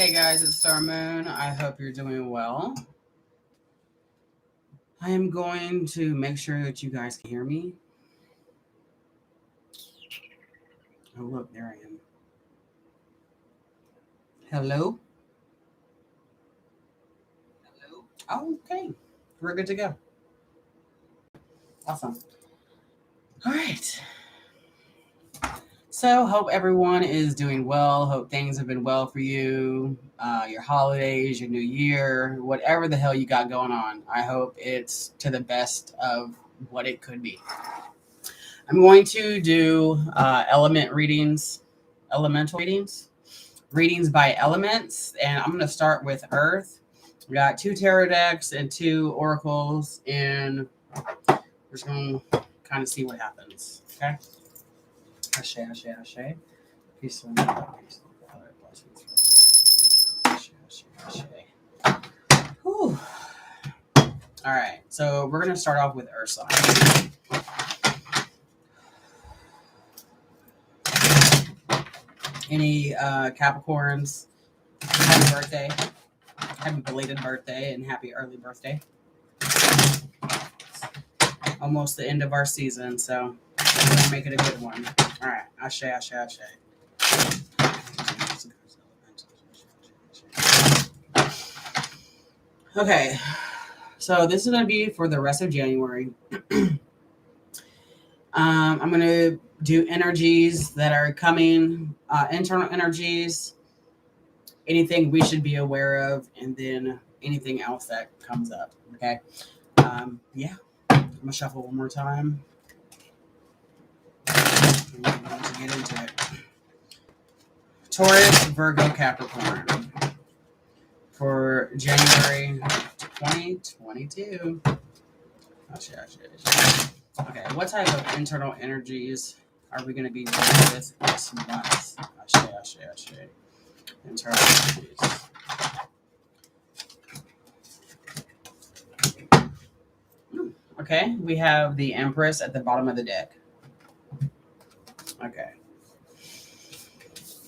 Hey guys, it's Star Moon. I hope you're doing well. I am going to make sure that you guys can hear me. Oh, look, there I am. Hello? Okay, we're good to go. Awesome. All right. So, hope everyone is doing well. Hope things have been well for you. Your holidays, your new year, whatever the hell you got going on. I hope it's to the best of what it could be. I'm going to do elemental readings by elements, and I'm going to start with Earth. We got 2 tarot decks and 2 oracles, and we're just going to kind of see what happens. Okay. Ashe, ashe, ashe. Peace and love. Peace and love. Blessings. Ashe, ashe, ashe. Whew. All right. So we're going to start off with Earth sign. Any Capricorns, happy birthday. Happy belated birthday and happy early birthday. Almost the end of our season, so we're gonna make it a good one. All right, ashe, ashe, ashe. Okay, so this is gonna be for the rest of January. I'm gonna do energies that are coming, internal energies, anything we should be aware of, and then anything else that comes up. Okay. Yeah. I'm gonna shuffle one more time. I'm going to get into it. Taurus, Virgo, Capricorn for January 2022. Okay, what type of internal energies are we going to be dealing with this month? Ashe. Internal energies. Okay, we have the Empress at the bottom of the deck. Okay.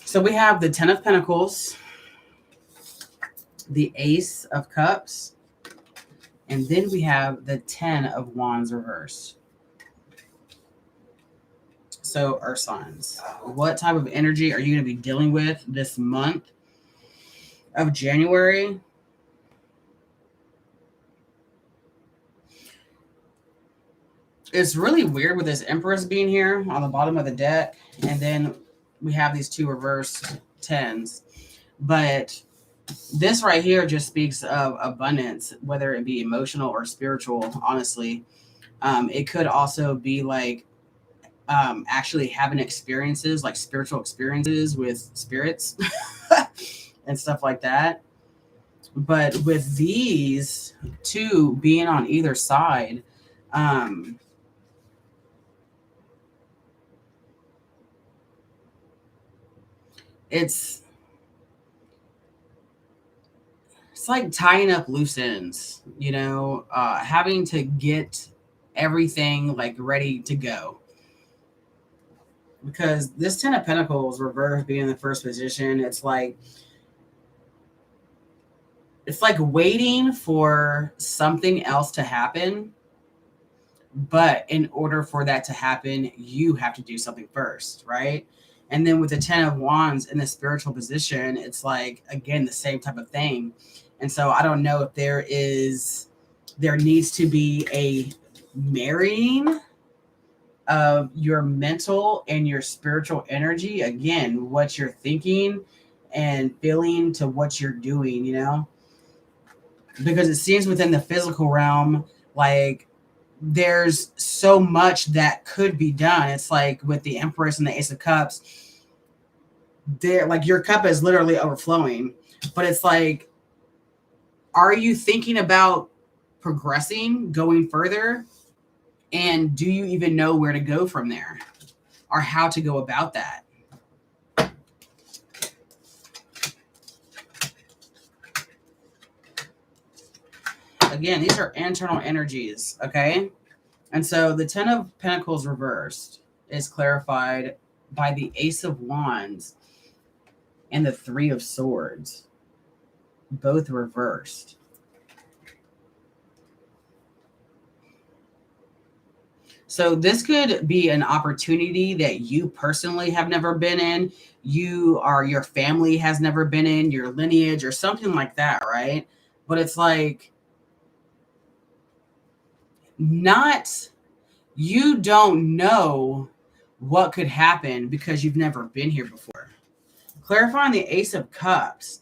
So we have the 10 of Pentacles, the Ace of Cups, and then we have the 10 of Wands reversed. So, Earth signs, what type of energy are you going to be dealing with this month of January? It's really weird with this Empress being here on the bottom of the deck, and then we have these 2 reversed 10s. But this right here just speaks of abundance, whether it be emotional or spiritual, honestly. It could also be like actually having experiences, like spiritual experiences with spirits and stuff like that. But with these 2 being on either side, it's like tying up loose ends, having to get everything like ready to go. Because this 10 of Pentacles reverse being in the first position, it's like waiting for something else to happen. But in order for that to happen, you have to do something first, right? And then with the 10 of Wands in the spiritual position, it's like, again, the same type of thing. And so I don't know if there needs to be a marrying of your mental and your spiritual energy. Again, what you're thinking and feeling to what you're doing, because it seems within the physical realm, like there's so much that could be done. It's like with the Empress and the Ace of Cups, there, like your cup is literally overflowing, but it's like, are you thinking about progressing, going further? And do you even know where to go from there or how to go about that? Again, these are internal energies, okay? And so the 10 of Pentacles reversed is clarified by the Ace of Wands and the 3 of Swords. both reversed. So this could be an opportunity that you personally have never been in. Your family has never been in, your lineage or something like that, right? But it's like not, you don't know what could happen because you've never been here before. Clarifying the Ace of Cups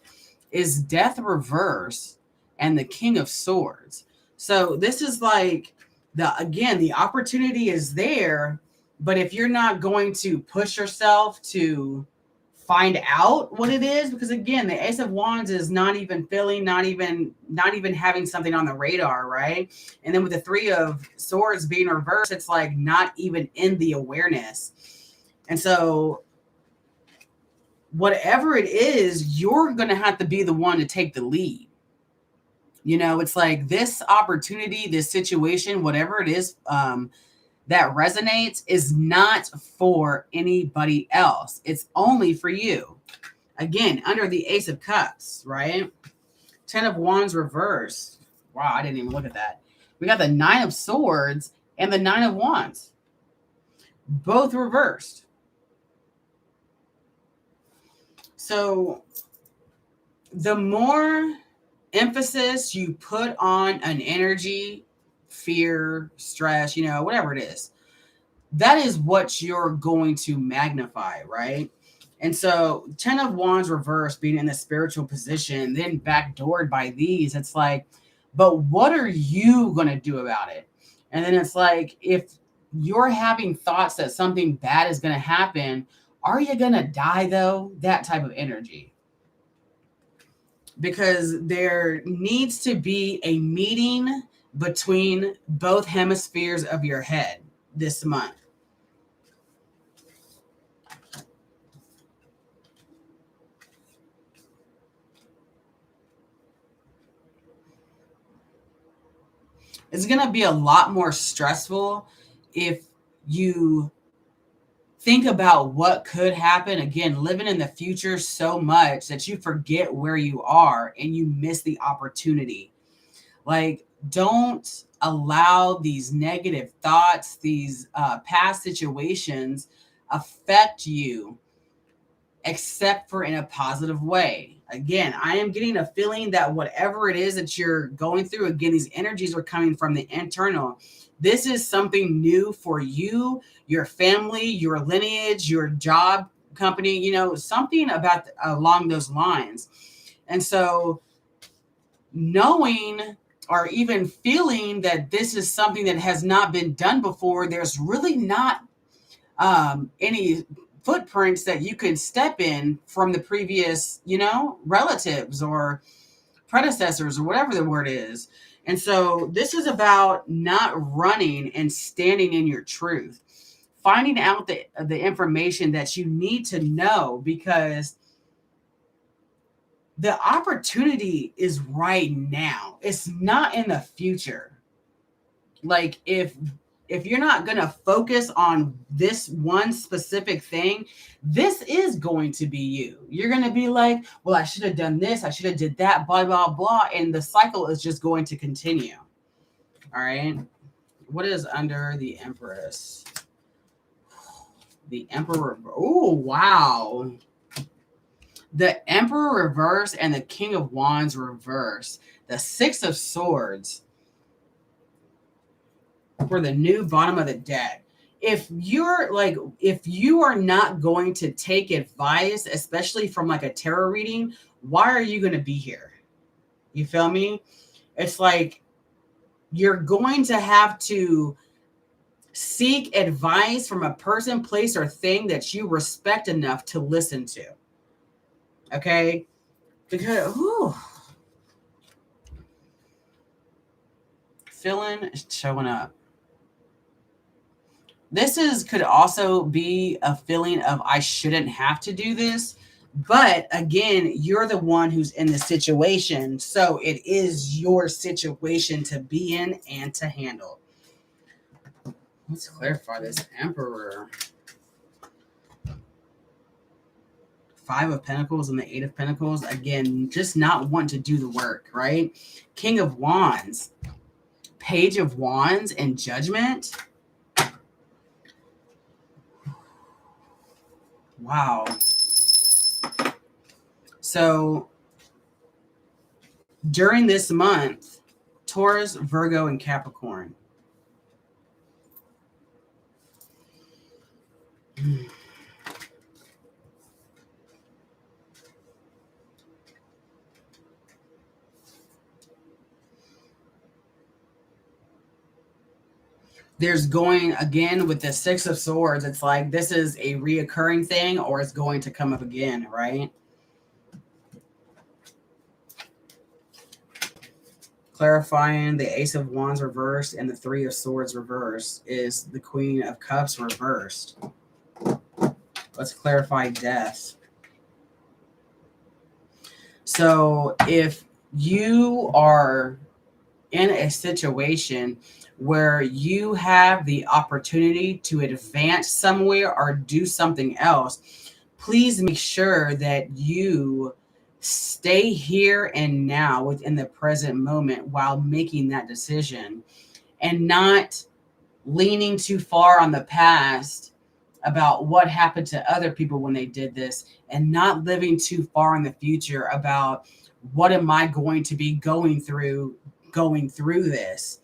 is death reverse and the King of Swords. So this is like the opportunity is there, but if you're not going to push yourself to find out what it is, because again, the Ace of Wands is not even feeling, not even having something on the radar, right? And then with the Three of Swords being reversed, it's like not even in the awareness. And so whatever it is, you're going to have to be the one to take the lead. You know, it's like this opportunity, this situation, whatever it is that resonates is not for anybody else. It's only for you. Again, under the Ace of Cups, right? 10 of Wands reversed. Wow, I didn't even look at that. We got the 9 of Swords and the 9 of Wands. Both reversed. So the more emphasis you put on an energy, fear, stress, whatever it is, that is what you're going to magnify, right? And so 10 of Wands reverse being in the spiritual position, then backdoored by these, it's like, but what are you going to do about it? And then it's like, if you're having thoughts that something bad is going to happen, are you going to die though? That type of energy. Because there needs to be a meeting between both hemispheres of your head this month. It's going to be a lot more stressful if you think about what could happen. Again, living in the future so much that you forget where you are and you miss the opportunity. Like, don't allow these negative thoughts, these past situations affect you, except for in a positive way. Again, I am getting a feeling that whatever it is that you're going through, again, these energies are coming from the internal. This is something new for you, your family, your lineage, your job company, something about along those lines. And so knowing or even feeling that this is something that has not been done before, there's really not any footprints that you could step in from the previous, relatives or predecessors or whatever the word is. And so this is about not running and standing in your truth, finding out the information that you need to know, because the opportunity is right now. It's not in the future. Like, if you're not going to focus on this one specific thing, this is going to be you. You're going to be like, well, I should have done this. I should have did that, blah, blah, blah. And the cycle is just going to continue. All right. What is under the Empress? The Emperor. Oh, wow. The Emperor reverse and the King of Wands reverse. The 6 of Swords for the new bottom of the deck. If you are not going to take advice, especially from like a tarot reading, why are you going to be here? You feel me? It's like you're going to have to seek advice from a person, place, or thing that you respect enough to listen to. Okay? Because, feeling showing up. This could also be a feeling of I shouldn't have to do this. But again, you're the one who's in the situation. So it is your situation to be in and to handle. Let's clarify this Emperor. Five of Pentacles and the Eight of Pentacles. Again, just not want to do the work, right? King of Wands, Page of Wands, and Judgment. Wow. So during this month, Taurus, Virgo, and Capricorn. There's going, again, with the Six of Swords, it's like this is a reoccurring thing or it's going to come up again, right? Clarifying the Ace of Wands reversed and the Three of Swords reversed is the Queen of Cups reversed. Let's clarify death. So if you are in a situation where you have the opportunity to advance somewhere or do something else, please make sure that you stay here and now within the present moment while making that decision and not leaning too far on the past about what happened to other people when they did this, and not living too far in the future about what am I going to be going through this.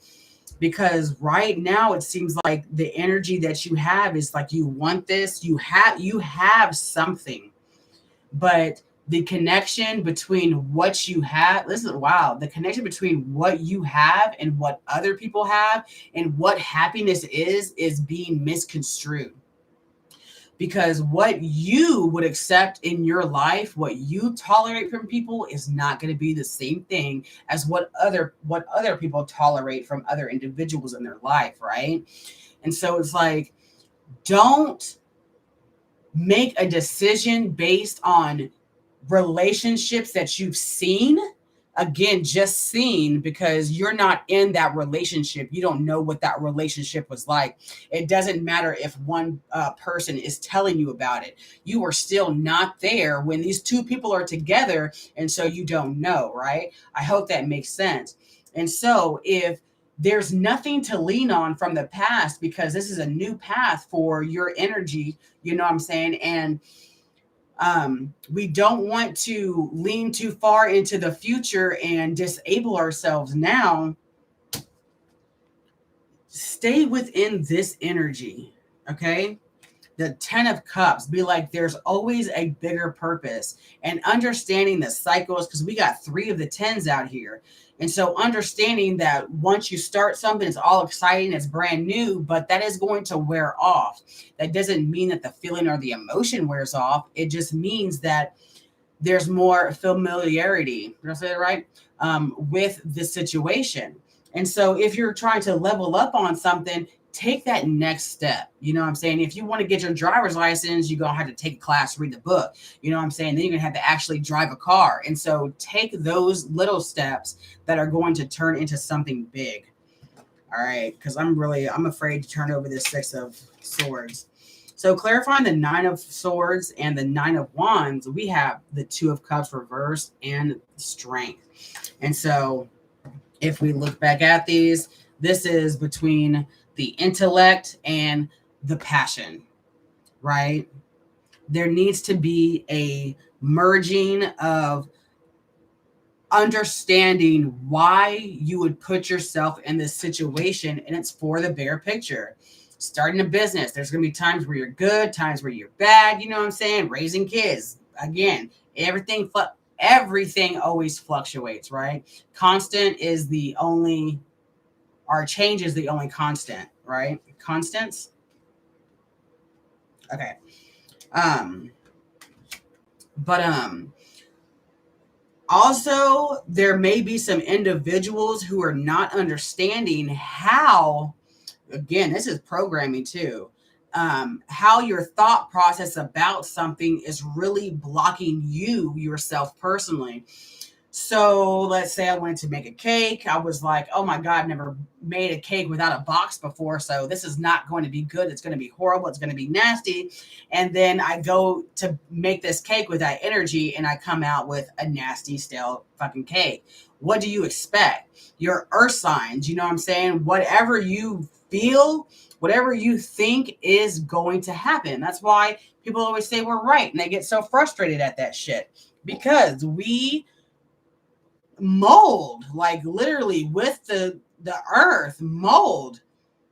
Because right now it seems like the energy that you have is like you want this, you have something, but the connection between what you have, the connection between what you have and what other people have and what happiness is being misconstrued. Because what you would accept in your life, what you tolerate from people is not going to be the same thing as what other people tolerate from other individuals in their life, right? And so it's like, don't make a decision based on relationships that you've seen. Again, just seen, because you're not in that relationship. You don't know what that relationship was like. It doesn't matter if one person is telling you about it. You are still not there when these two people are together, and so you don't know, right? I hope that makes sense. And so if there's nothing to lean on from the past, because this is a new path for your energy, you know what I'm saying? And we don't want to lean too far into the future and disable ourselves now. Stay within this energy, okay? The 10 of Cups, be like, there's always a bigger purpose, and understanding the cycles, because we got 3 of the 10s out here. And so understanding that once you start something, it's all exciting, it's brand new, but that is going to wear off. That doesn't mean that the feeling or the emotion wears off. It just means that there's more familiarity, did I say that right? With the situation. And so if you're trying to level up on something, take that next step. You know what I'm saying? If you want to get your driver's license, you're going to have to take a class, read the book. You know what I'm saying? Then you're going to have to actually drive a car. And so take those little steps that are going to turn into something big. All right. Because I'm afraid to turn over this 6 of Swords. So clarifying the 9 of Swords and the 9 of Wands, we have the 2 of Cups reversed and Strength. And so if we look back at these, this is between the intellect and the passion, right? There needs to be a merging of understanding why you would put yourself in this situation, and it's for the bigger picture. Starting a business, there's going to be times where you're good, times where you're bad, you know what I'm saying? Raising kids, again, everything always fluctuates, right? Constant is the only, our change is the only constant, right? Constants. Okay. Also, there may be some individuals who are not understanding how, again, this is programming too, how your thought process about something is really blocking you yourself personally. So let's say I wanted to make a cake. I was like, oh my God, I've never made a cake without a box before. So this is not going to be good. It's going to be horrible. It's going to be nasty. And then I go to make this cake with that energy and I come out with a nasty, stale fucking cake. What do you expect? Your earth signs, you know what I'm saying? Whatever you feel, whatever you think is going to happen. That's why people always say we're right. And they get so frustrated at that shit because we mold, like literally with the earth, mold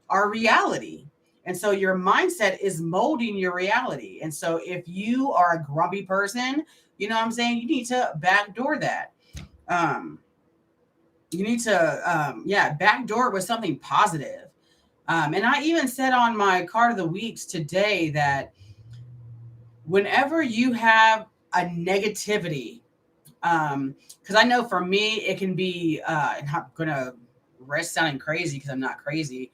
our reality. And so your mindset is molding your reality. And so if you are a grumpy person, you know what I'm saying, you need to backdoor that. um you need to backdoor it with something positive. And I even said on my card of the weeks today that whenever you have a negativity, because I know for me it can be and I'm gonna rest sounding crazy because I'm not crazy,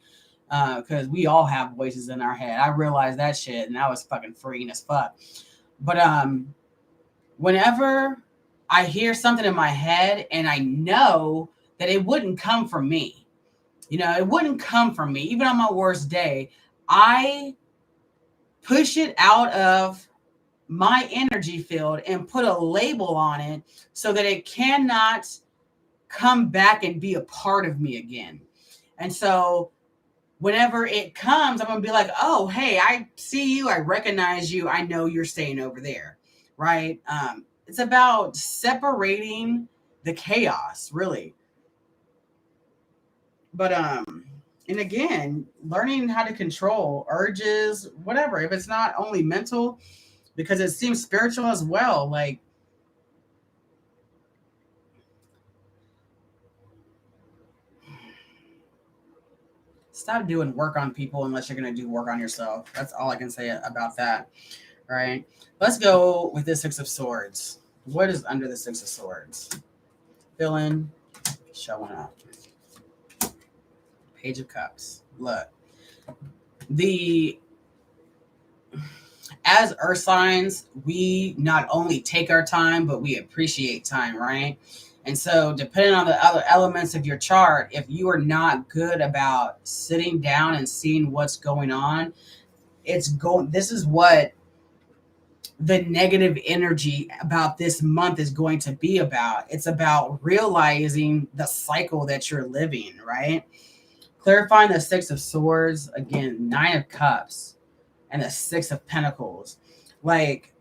because we all have voices in our head. I realized that shit and that was fucking freeing as fuck. But whenever I hear something in my head and I know that it wouldn't come from me, you know, it wouldn't come from me even on my worst day, I push it out of my energy field and put a label on it so that it cannot come back and be a part of me again. And so whenever it comes, I'm going to be like, oh, hey, I see you. I recognize you. I know you're staying over there. Right. It's about separating the chaos, really. But, and again, learning how to control urges, whatever, if it's not only mental, because it seems spiritual as well. Like, stop doing work on people unless you're going to do work on yourself. That's all I can say about that. Right. Let's go with the Six of Swords. What is under the Six of Swords? Villain showing up. Page of Cups. Look, the as earth signs, we not only take our time, but we appreciate time, right? And so, depending on the other elements of your chart, if you are not good about sitting down and seeing what's going on, it's going. This is what the negative energy about this month is going to be about. It's about realizing the cycle that you're living, right? Clarifying the Six of Swords, again, Nine of Cups, and the Six of Pentacles. Like,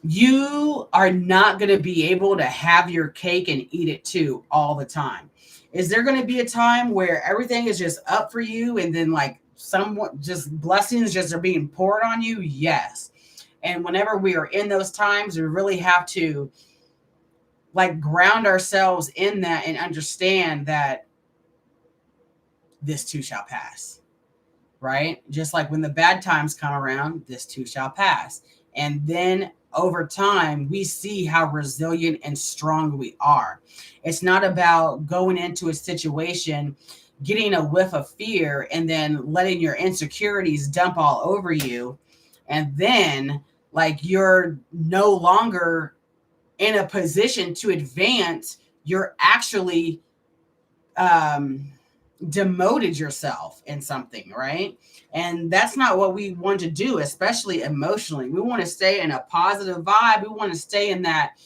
you are not going to be able to have your cake and eat it too all the time. Is there going to be a time where everything is just up for you and then like somewhat just blessings just are being poured on you? Yes. And whenever we are in those times, we really have to like ground ourselves in that and understand that this too shall pass, right? Just like when the bad times come around, this too shall pass. And then over time, we see how resilient and strong we are. It's not about going into a situation, getting a whiff of fear, and then letting your insecurities dump all over you. And then, like, you're no longer in a position to advance. You're actually demoted yourself in something, right? And that's not what we want to do, especially emotionally. We want to stay in a positive vibe. We want to stay in that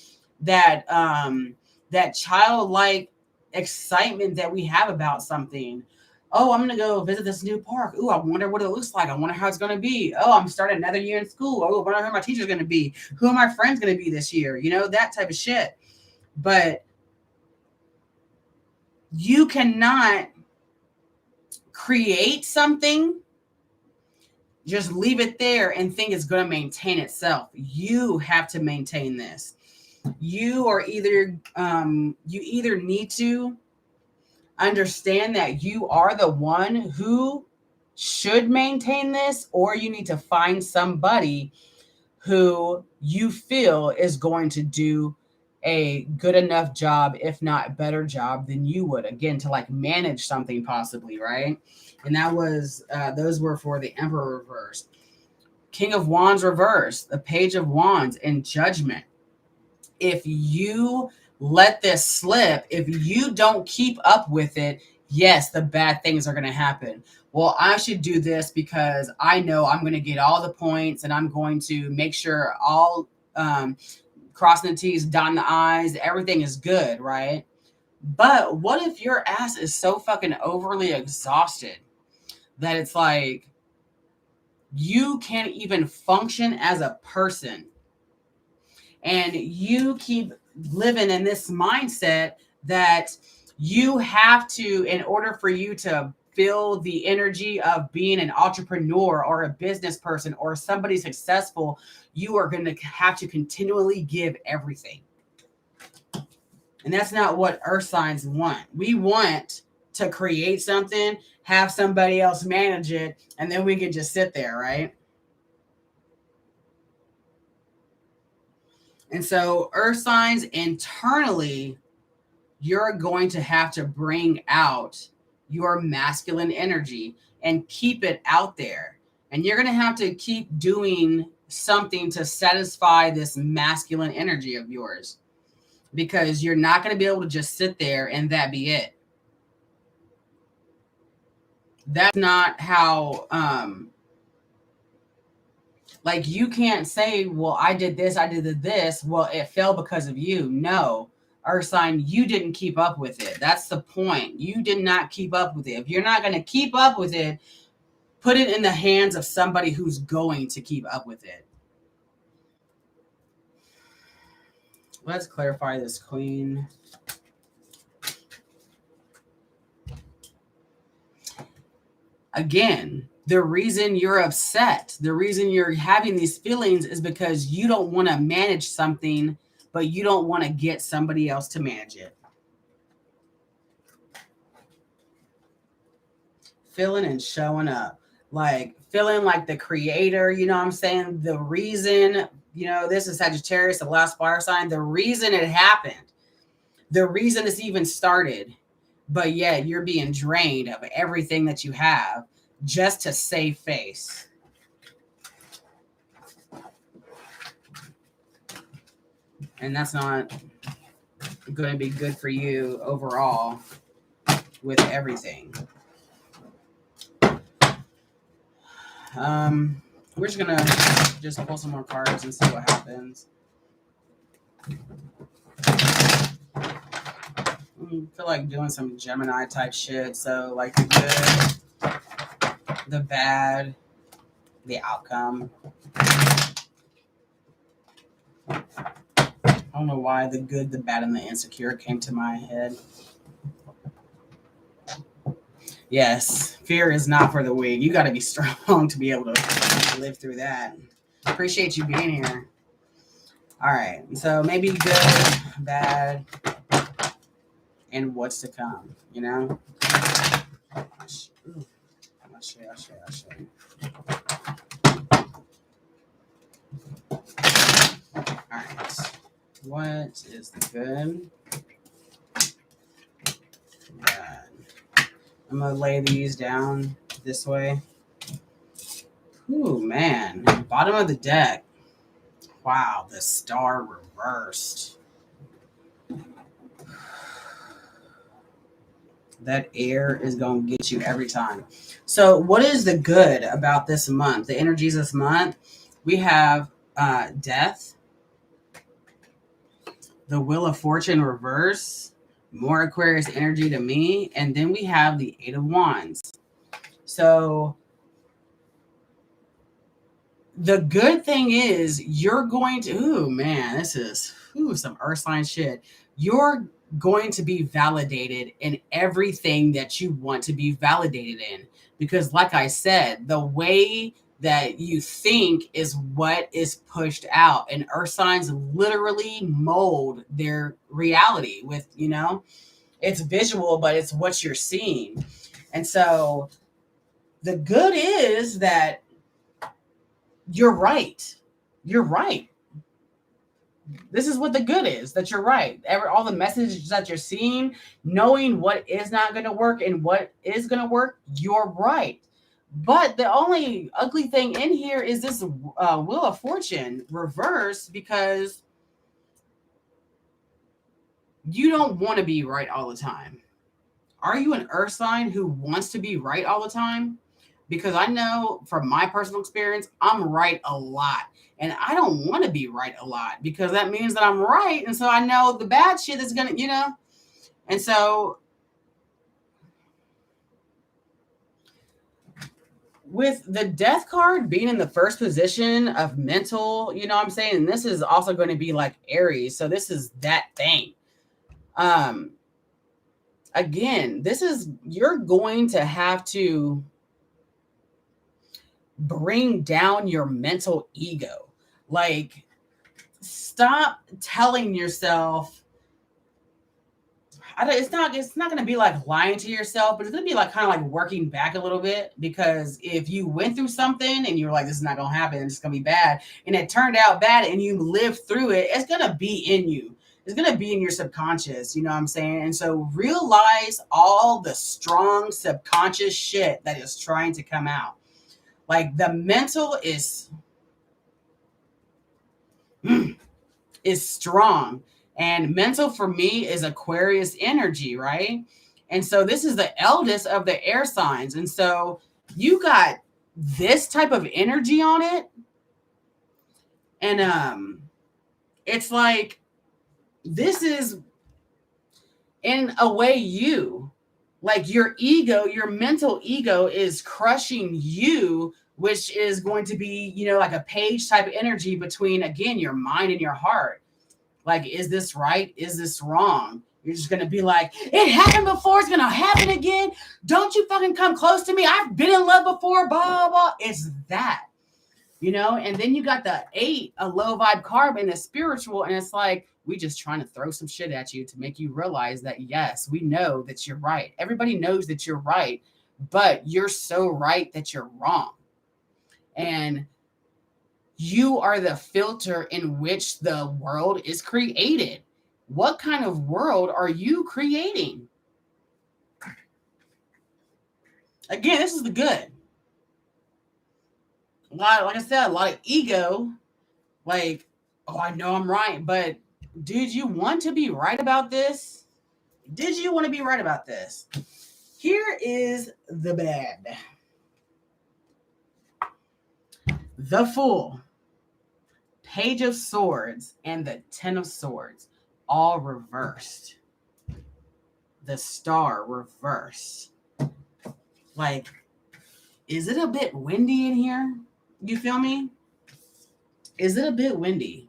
childlike excitement that we have about something. Oh, I'm gonna go visit this new park. Oh, I wonder what it looks like. I wonder how it's gonna be. Oh, I'm starting another year in school. Oh, I wonder who my teacher's gonna be. Who are my friends gonna be this year? You know, that type of shit. But you cannot create something, just leave it there and think it's going to maintain itself. You have to maintain this. You are either you either need to understand that you are the one who should maintain this, or you need to find somebody who you feel is going to do a good enough job, if not better job than you would, again, to like manage something possibly, right? And that was those were for the Emperor reversed, King of Wands reversed, the Page of Wands, and Judgment. if you let this slip, if you don't keep up with it, yes, the bad things are going to happen. Well, I should do this because I know I'm going to get all the points and I'm going to make sure all crossing the T's, dotting the I's, everything is good, right? But what if your ass is so fucking overly exhausted that it's like you can't even function as a person? And you keep living in this mindset that you have to, in order for you to feel the energy of being an entrepreneur or a business person or somebody successful, you are going to have to continually give everything. And that's not what earth signs want. We want to create something, have somebody else manage it, and then we can just sit there, right? And so earth signs internally, you're going to have to bring out your masculine energy and keep it out there. And you're going to have to keep doing something to satisfy this masculine energy of yours, because you're not going to be able to just sit there and that be it. That's not how, like, you can't say, well, I did this, I did this. Well, it fell because of you. No, earth sign, you didn't keep up with it. That's the point. You did not keep up with it. If you're not going to keep up with it, put it in the hands of somebody who's going to keep up with it. Let's clarify this, Queen. Again, the reason you're upset, the reason you're having these feelings is because you don't want to manage something, but you don't want to get somebody else to manage it. Feeling and showing up, like feeling like the creator, you know what I'm saying? The reason, you know, this is Sagittarius, the last fire sign, the reason it happened, the reason it's even started, but yet you're being drained of everything that you have just to save face. And that's not going to be good for you overall with everything. We're just going to just pull some more cards and see what happens. I feel like doing some Gemini type shit. So, like, the good, the bad, the outcome. I don't know why the good, the bad, and the insecure came to my head. Yes, fear is not for the weak. You got to be strong to be able to live through that. Appreciate you being here. All right, so maybe good, bad, and what's to come, you know? Ooh, I'll show you. All right, what is the good? Bad. I'm going to lay these down this way. Ooh, man. Bottom of the deck. Wow, the star reversed. That air is going to get you every time. So what is the good about this month? The energies this month, we have death, the Wheel of Fortune reverse, more Aquarius energy to me, and then we have the Eight of Wands. So the good thing is you're going to, ooh, man, this is some earth sign shit. You're going to be validated in everything that you want to be validated in. Because like I said, the way that you think is what is pushed out. And earth signs literally mold their reality with, you know, it's visual, but it's what you're seeing. And so the good is that you're right. You're right. This is what the good is, that you're right. All the messages that you're seeing, knowing what is not going to work and what is going to work, you're right. But the only ugly thing in here is this Wheel of Fortune reverse, because You don't want to be right all the time. Are you an earth sign who wants to be right all the time? Because I know from my personal experience, I'm right a lot. And I don't want to be right a lot because that means that I'm right. And so I know the bad shit is going to, and so with the death card being in the first position of mental, you know what I'm saying? And this is also going to be like Aries. So this is that thing. Again, you're going to have to bring down your mental ego. Like, stop telling yourself, it's not going to be like lying to yourself, but it's going to be like kind of like working back a little bit, because if you went through something and you're like, this is not going to happen, it's going to be bad, and it turned out bad and you lived through it, it's going to be in you. It's going to be in your subconscious, you know what I'm saying? And so realize all the strong subconscious shit that is trying to come out. Like, the mental is strong. And mental for me is Aquarius energy, right? And so this is the eldest of the air signs. And so you got this type of energy on it. And it's like, this is in a way like your ego, your mental ego is crushing you, which is going to be, like a page type of energy between, again, your mind and your heart. Like, is this right? Is this wrong? You're just going to be like, it happened before, it's going to happen again. Don't you fucking come close to me. I've been in love before, blah, blah. It's that, and then you got the 8, a low vibe carbon, a spiritual, and it's like, we just trying to throw some shit at you to make you realize that, yes, we know that you're right. Everybody knows that you're right, but you're so right that you're wrong. And you are the filter in which the world is created. What kind of world are you creating? Again, this is the good. Like I said, a lot of ego. Like, oh, I know I'm right, but did you want to be right about this? Did you want to be right about this? Here is the bad. The Fool, Page of Swords, and the 10 of Swords, all reversed. The Star reversed. Like, is it a bit windy in here? You feel me? Is it a bit windy?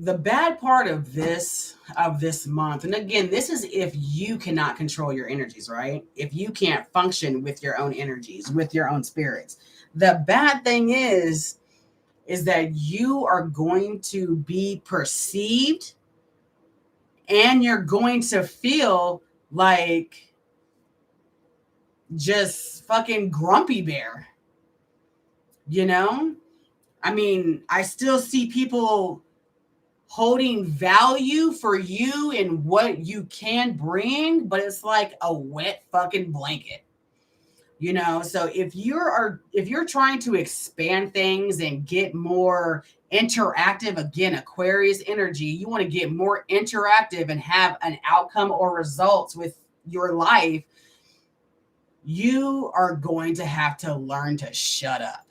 The bad part of this month, and again, this is if you cannot control your energies, right? If you can't function with your own energies, with your own spirits. The bad thing is that you are going to be perceived, and you're going to feel like just fucking grumpy bear. I mean, I still see people holding value for you and what you can bring, but it's like a wet fucking blanket. So if you're trying to expand things and get more interactive, again, Aquarius energy, you want to get more interactive and have an outcome or results with your life, you are going to have to learn to shut up,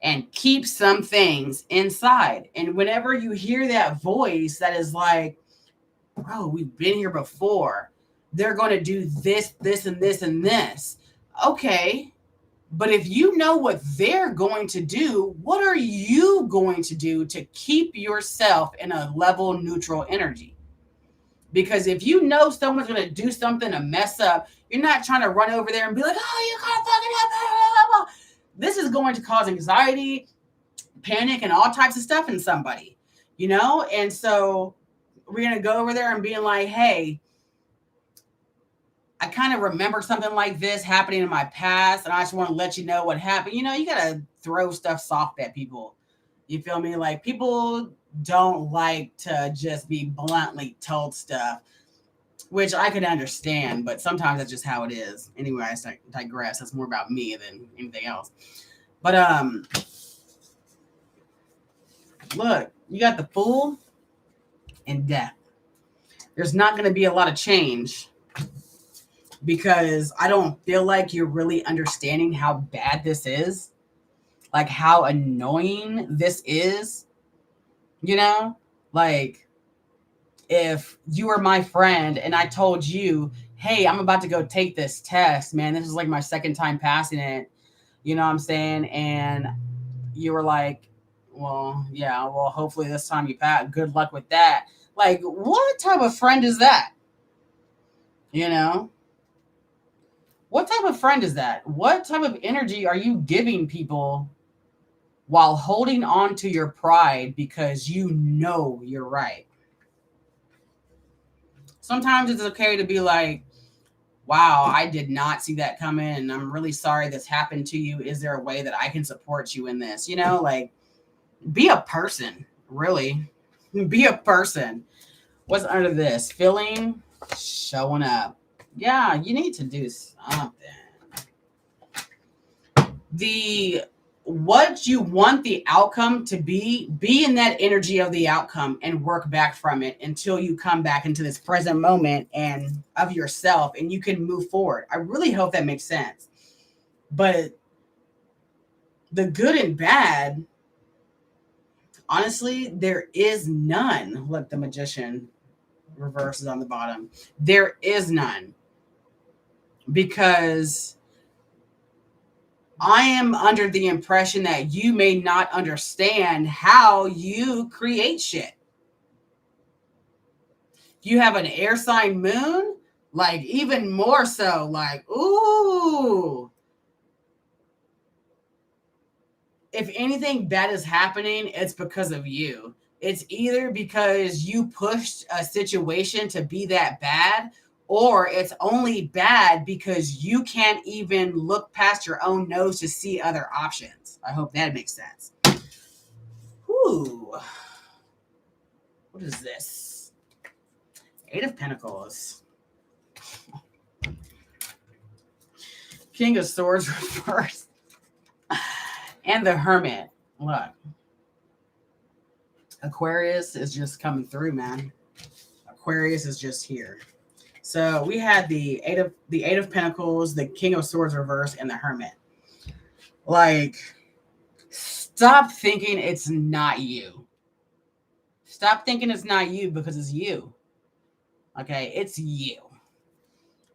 and keep some things inside. And whenever you hear that voice that is like, bro, we've been here before, they're going to do this, this, and this, and this. Okay. But if you know what they're going to do, what are you going to do to keep yourself in a level neutral energy? Because if you know someone's going to do something to mess up, you're not trying to run over there and be like, oh, you can't fucking up, blah, blah, blah. This is going to cause anxiety, panic, and all types of stuff in somebody, And so we're going to go over there and being like, hey, I kind of remember something like this happening in my past, and I just want to let you know what happened. You got to throw stuff soft at people. You feel me? Like, people don't like to just be bluntly told stuff. which I could understand, but sometimes that's just how it is. Anyway, I digress. That's more about me than anything else. But look, you got the Fool and Death. There's not going to be a lot of change because I don't feel like you're really understanding how bad this is, like how annoying this is. You know, like if you were my friend and I told you, hey, I'm about to go take this test, man, this is like my second time passing it, you know what I'm saying? And you were like, well, yeah, well, hopefully this time you pass. Good luck with that. Like, what type of friend is that? You know? What type of friend is that? What type of energy are you giving people while holding on to your pride because you know you're right? Sometimes it's okay to be like, wow, I did not see that coming, and I'm really sorry this happened to you. Is there a way that I can support you in this? You know, like, be a person, really. Be a person. What's under this? Feeling, showing up. Yeah, you need to do something. What you want the outcome to be in that energy of the outcome and work back from it until you come back into this present moment and of yourself and you can move forward. I really hope that makes sense. But the good and bad, honestly, there is none. Look, the Magician reverse is on the bottom. There is none. Because I am under the impression that you may not understand how you create shit. You have an air sign moon, like even more so, like, ooh. If anything bad is happening, it's because of you. It's either because you pushed a situation to be that bad, or it's only bad because you can't even look past your own nose to see other options. I hope that makes sense. Ooh. What is this? Eight of Pentacles. King of Swords reversed. And the Hermit. Look. Aquarius is just coming through, man. Aquarius is just here. So we had the Eight of Pentacles, the King of Swords reverse, and the Hermit. Like, stop thinking it's not you. Stop thinking it's not you because it's you. Okay, it's you.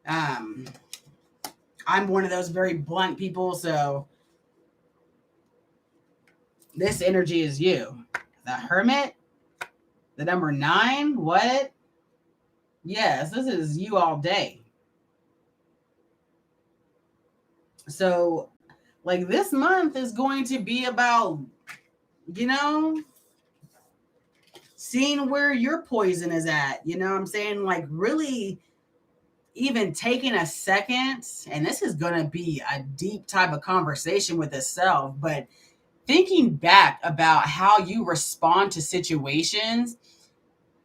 I'm one of those very blunt people, so this energy is you. The Hermit, the number 9, what? Yes, this is you all day. So, like, this month is going to be about, you know, seeing where your poison is at. You know what I'm saying? Like, really even taking a second, and this is going to be a deep type of conversation with itself, but thinking back about how you respond to situations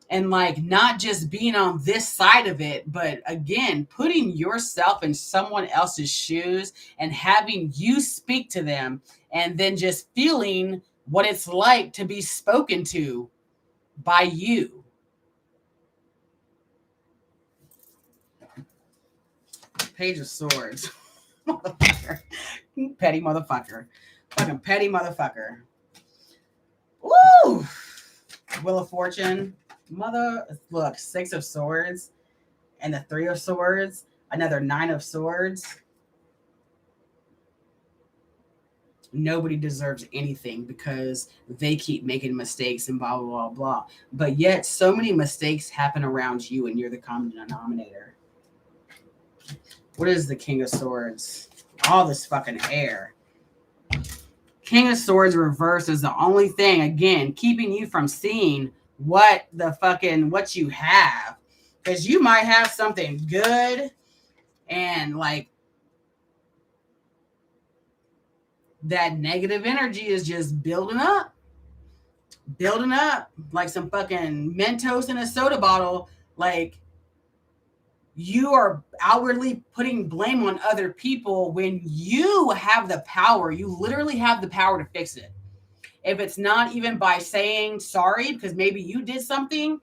and like not just being on this side of it, but again, putting yourself in someone else's shoes and having you speak to them and then just feeling what it's like to be spoken to by you. Page of Swords. Motherfucker. Petty motherfucker. Fucking petty motherfucker. Woo! Wheel of Fortune. Look, 6 of Swords and the 3 of Swords, another 9 of Swords. Nobody deserves anything because they keep making mistakes and blah, blah, blah, blah. But yet so many mistakes happen around you and you're the common denominator. What is the King of Swords? All this fucking air. King of Swords reverse is the only thing, again, keeping you from seeing what you have, because you might have something good and like that negative energy is just building up like some fucking Mentos in a soda bottle. Like, You are outwardly putting blame on other people when you have the power. You literally have the power to fix it. If it's not even by saying sorry because maybe you did something,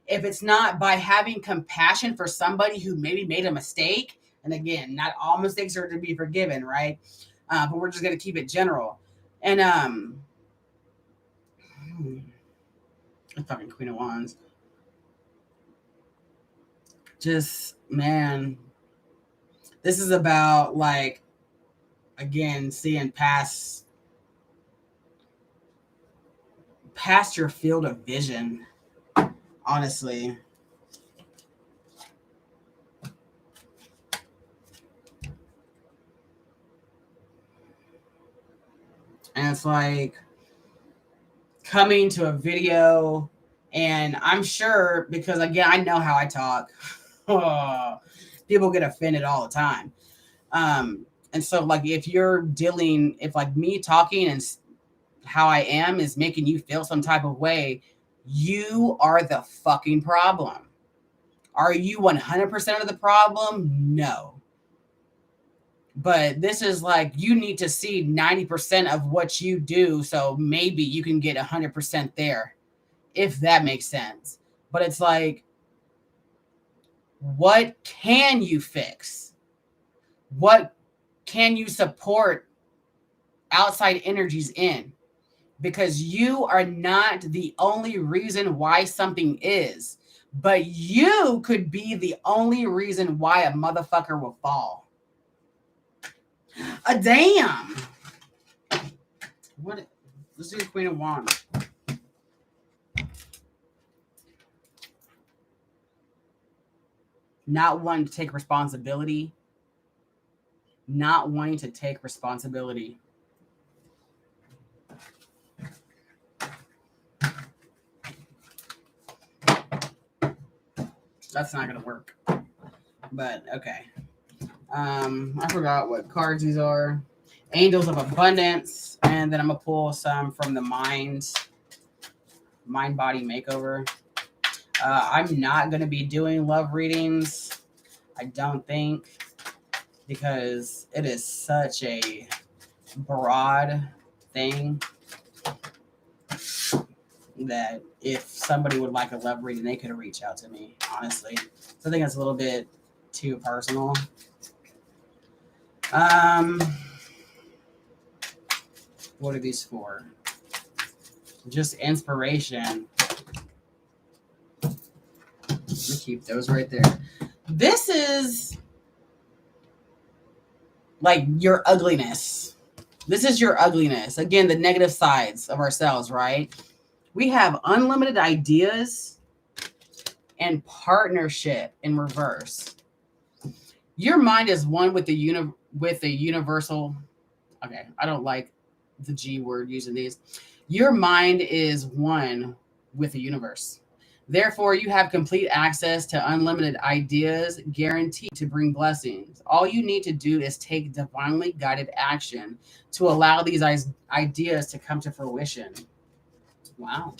if it's not by having compassion for somebody who maybe made a mistake, and again, not all mistakes are to be forgiven, right? But we're just going to keep it general. And the fucking Queen of Wands. Just, man, this is about, like, again, seeing past your field of vision, honestly. And it's like coming to a video, and I'm sure, because again, I know how I talk. People get offended all the time. And so, like, if like me talking and how I am is making you feel some type of way, you are the fucking problem. Are you 100% of the problem? No. But this is like, you need to see 90% of what you do, so maybe you can get 100% there, if that makes sense. But it's like, what can you fix? What can you support outside energies in? Because you are not the only reason why something is, but you could be the only reason why a motherfucker will fall. A damn. What? Let's do the Queen of Wands. Not wanting to take responsibility. Not wanting to take responsibility. That's not going to work. But, okay. I forgot what cards these are. Angels of Abundance. And then I'm going to pull some from the Mind Body Makeover. I'm not going to be doing love readings. I don't think. Because it is such a broad thing that if somebody would like a love reading, they could reach out to me, honestly. So I think it's a little bit too personal. What are these for? Just inspiration. Let me keep those right there. This is like your ugliness. This is your ugliness. Again, the negative sides of ourselves, right? We have unlimited ideas and partnership in reverse. Your mind is one with the universal. Okay, I don't like the G word using these. Your mind is one with the universe. Therefore, you have complete access to unlimited ideas, guaranteed to bring blessings. All you need to do is take divinely guided action to allow these ideas to come to fruition. Wow.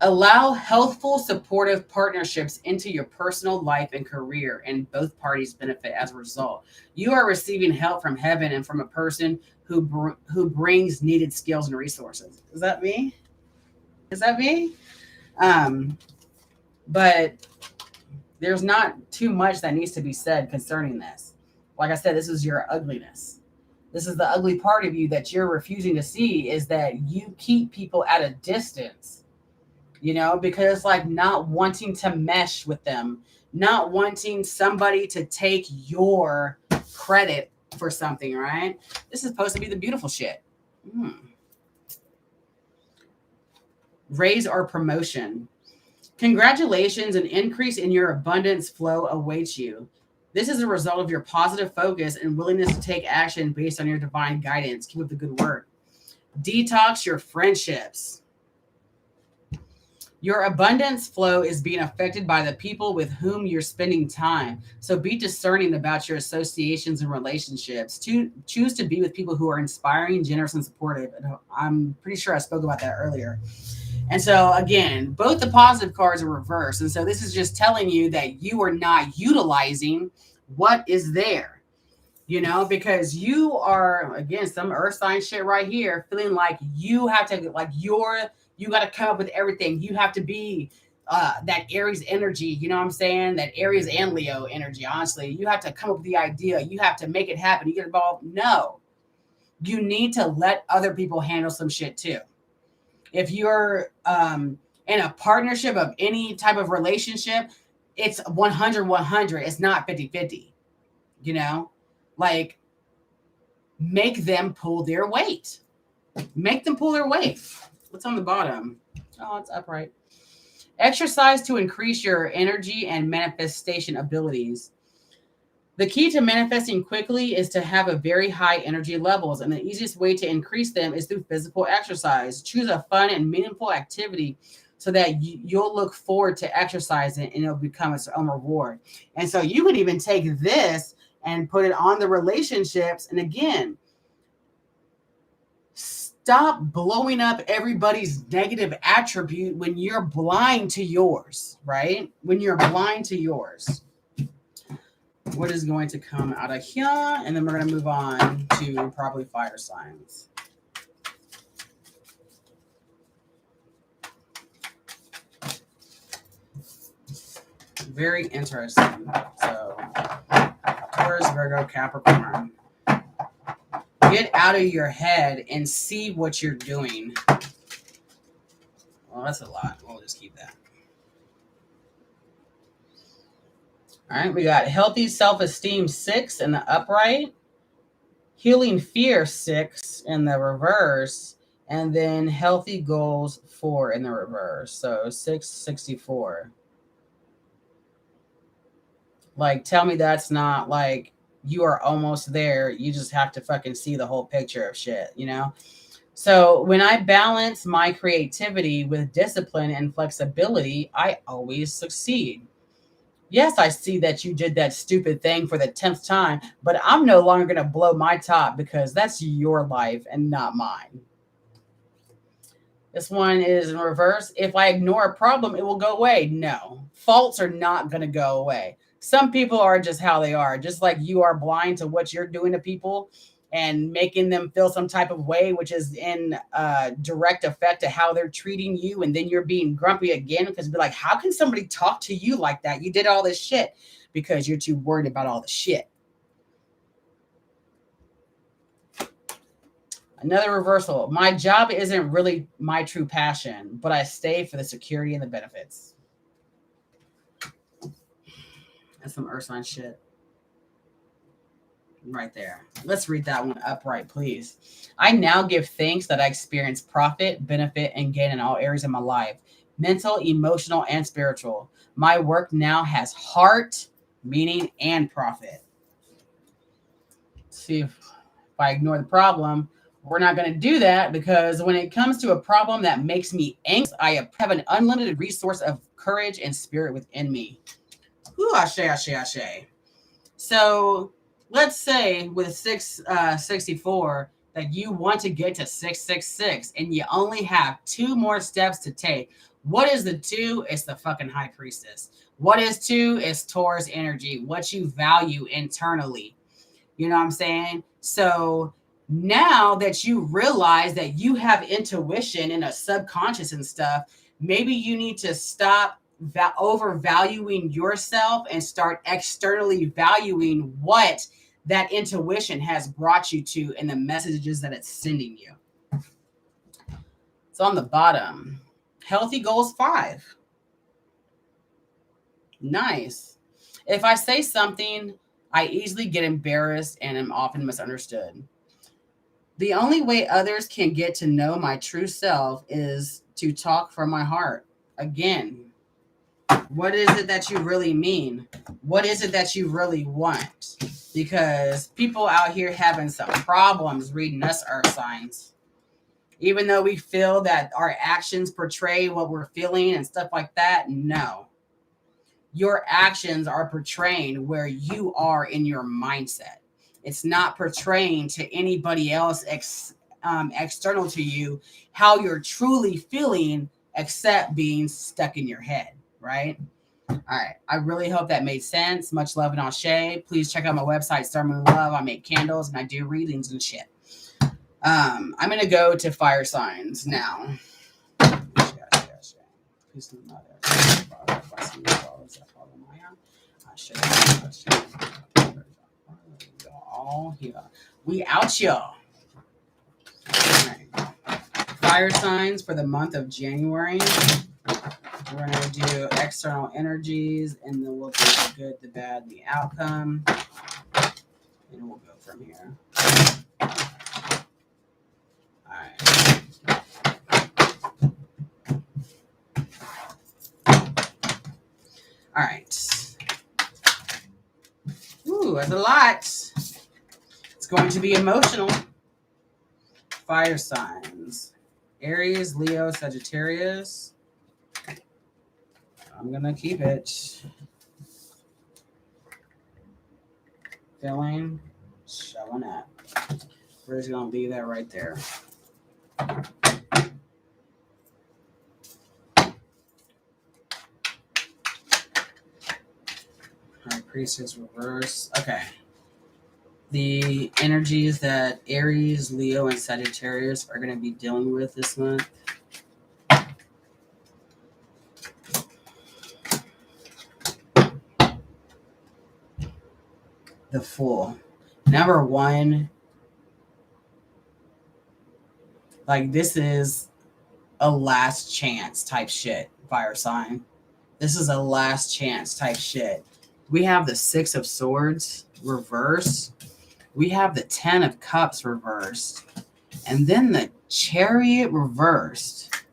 Allow healthful, supportive partnerships into your personal life and career, and both parties benefit as a result. You are receiving help from heaven and from a person who brings needed skills and resources. Is that me? Is that me? But there's not too much that needs to be said concerning this. Like I said, this is your ugliness. This is the ugly part of you that you're refusing to see, is that you keep people at a distance, you know, because it's like not wanting to mesh with them, not wanting somebody to take your credit for something, right? This is supposed to be the beautiful shit. Raise or promotion. Congratulations, an increase in your abundance flow awaits you. This is a result of your positive focus and willingness to take action based on your divine guidance. Keep up the good work. Detox your friendships. Your abundance flow is being affected by the people with whom you're spending time. So be discerning about your associations and relationships. Choose to be with people who are inspiring, generous, and supportive. I'm pretty sure I spoke about that earlier. And so again, both the positive cards are reversed. And so this is just telling you that you are not utilizing what is there, because you are, again, some earth sign shit right here, feeling like you have to, like you got to come up with everything. You have to be that Aries energy, you know what I'm saying? That Aries and Leo energy, honestly. You have to come up with the idea. You have to make it happen. You get involved. No, you need to let other people handle some shit too. If you're in a partnership of any type of relationship, it's 100-100. It's not 50-50, like make them pull their weight. Make them pull their weight. What's on the bottom? Oh, it's upright. Exercise to increase your energy and manifestation abilities. The key to manifesting quickly is to have a very high energy levels, and the easiest way to increase them is through physical exercise. Choose a fun and meaningful activity so that you'll look forward to exercising and it'll become its own reward. And so you could even take this and put it on the relationships. And again, stop blowing up everybody's negative attribute when you're blind to yours, right? When you're blind to yours. What is going to come out of here? And then we're going to move on to probably fire signs. Very interesting. So, Taurus, Virgo, Capricorn. Get out of your head and see what you're doing. Well, that's a lot. We'll just keep that. All right, we got healthy self-esteem 6 in the upright, healing fear 6 in the reverse, and then healthy goals 4 in the reverse. So 664. Like, tell me that's not like you are almost there. You just have to fucking see the whole picture of shit, So when I balance my creativity with discipline and flexibility, I always succeed. Yes, I see that you did that stupid thing for the 10th time, but I'm no longer going to blow my top because that's your life and not mine. This one is in reverse. If I ignore a problem, it will go away. No, faults are not going to go away. Some people are just how they are, just like you are blind to what you're doing to people and making them feel some type of way, which is in direct effect to how they're treating you. And then you're being grumpy again because be like, how can somebody talk to you like that? You did all this shit because you're too worried about all the shit. Another reversal. My job isn't really my true passion, but I stay for the security and the benefits. That's some earth sign shit. Right there. Let's read that one upright, please. I now give thanks that I experience profit, benefit, and gain in all areas of my life, mental, emotional, and spiritual. My work now has heart, meaning, and profit. Let's see if I ignore the problem. We're not going to do that because when it comes to a problem that makes me anxious, I have an unlimited resource of courage and spirit within me. Ooh, ashe, ashe, ashe. So let's say with 664 that you want to get to 666 and you only have 2 more steps to take. What is the 2? It's the fucking high priestess. What is 2? It's Taurus energy, what you value internally. You know what I'm saying? So now that you realize that you have intuition and a subconscious and stuff, maybe you need to stop overvaluing yourself and start externally valuing what that intuition has brought you to and the messages that it's sending you. So on the bottom, healthy goals 5. Nice. If I say something, I easily get embarrassed and am often misunderstood. The only way others can get to know my true self is to talk from my heart. Again, what is it that you really mean? What is it that you really want? Because people out here having some problems reading us earth signs. Even though we feel that our actions portray what we're feeling and stuff like that, no. Your actions are portraying where you are in your mindset. It's not portraying to anybody else external to you how you're truly feeling except being stuck in your head, right? All right. I really hope that made sense. Much love and Asé. Please check out my website, StarMoon Love. I make candles and I do readings and shit. I'm going to go to fire signs now. All here. We out here. Right. Fire signs for the month of January. We're going to do external energies, and then we'll do the good, the bad, the outcome. And we'll go from here. All right. All right. Ooh, that's a lot. It's going to be emotional. Fire signs. Aries, Leo, Sagittarius. I'm going to keep it. Filling, showing up. We're just going to leave that right there. High Priestess reverse. Okay. The energies that Aries, Leo, and Sagittarius are going to be dealing with this month. The Fool. Number one, like this is a last chance type shit, fire sign. This is a last chance type shit. We have the Six of Swords reversed. We have the Ten of Cups reversed. And then the Chariot reversed.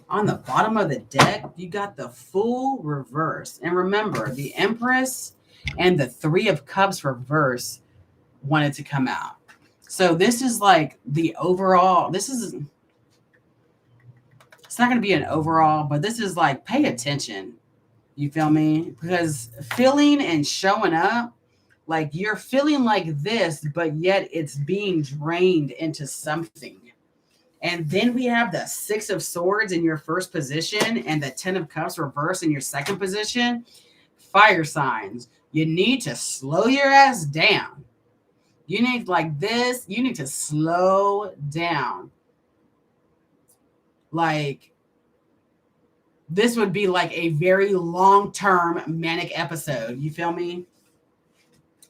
On the bottom of the deck, you got the Fool reversed. And remember, the Empress and the Three of Cups reversed wanted to come out. So this is like the overall, it's not going to be an overall, but this is like, pay attention. You feel me? Because feeling and showing up, like you're feeling like this, but yet it's being drained into something. And then we have the Six of Swords in your first position and the Ten of Cups reversed in your second position. Fire signs. You need to slow your ass down. You need like this. You need to slow down. Like this would be like a very long-term manic episode. You feel me?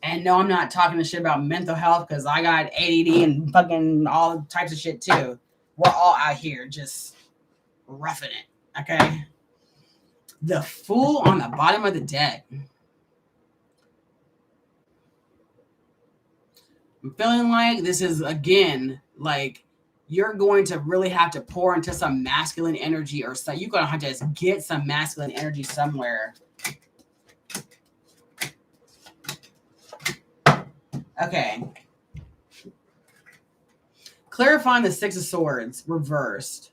And no, I'm not talking the shit about mental health because I got ADD and fucking all types of shit too. We're all out here just roughing it. Okay. The Fool on the bottom of the deck. I'm feeling like this is, again, like you're going to really have to pour into some masculine energy or so. You're going to have to just get some masculine energy somewhere. Okay. Clarifying the Six of Swords reversed.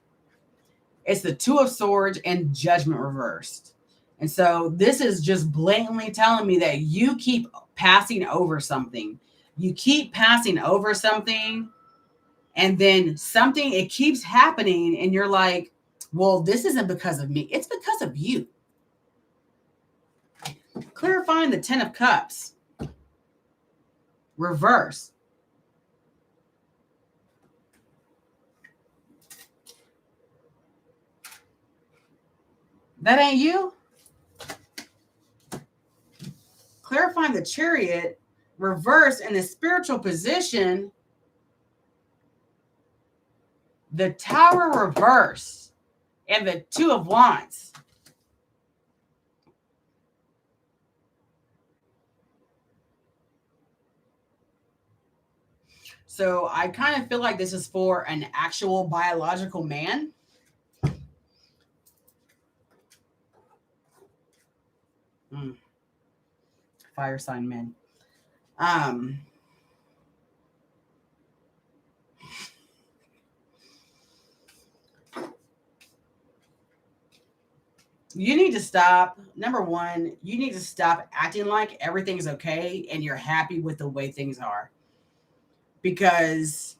It's the Two of Swords and Judgment reversed. And so this is just blatantly telling me that you keep passing over something. You keep passing over something, and then something, it keeps happening, and you're like, well, this isn't because of me. It's because of you. Clarifying the Ten of Cups. Reverse. That ain't you. Clarifying the Chariot. Reverse in the spiritual position. The Tower reverse. And the Two of Wands. So I kind of feel like this is for an actual biological man. Fire sign men. You need to stop. Number one, you need to stop acting like everything's okay and you're happy with the way things are. Because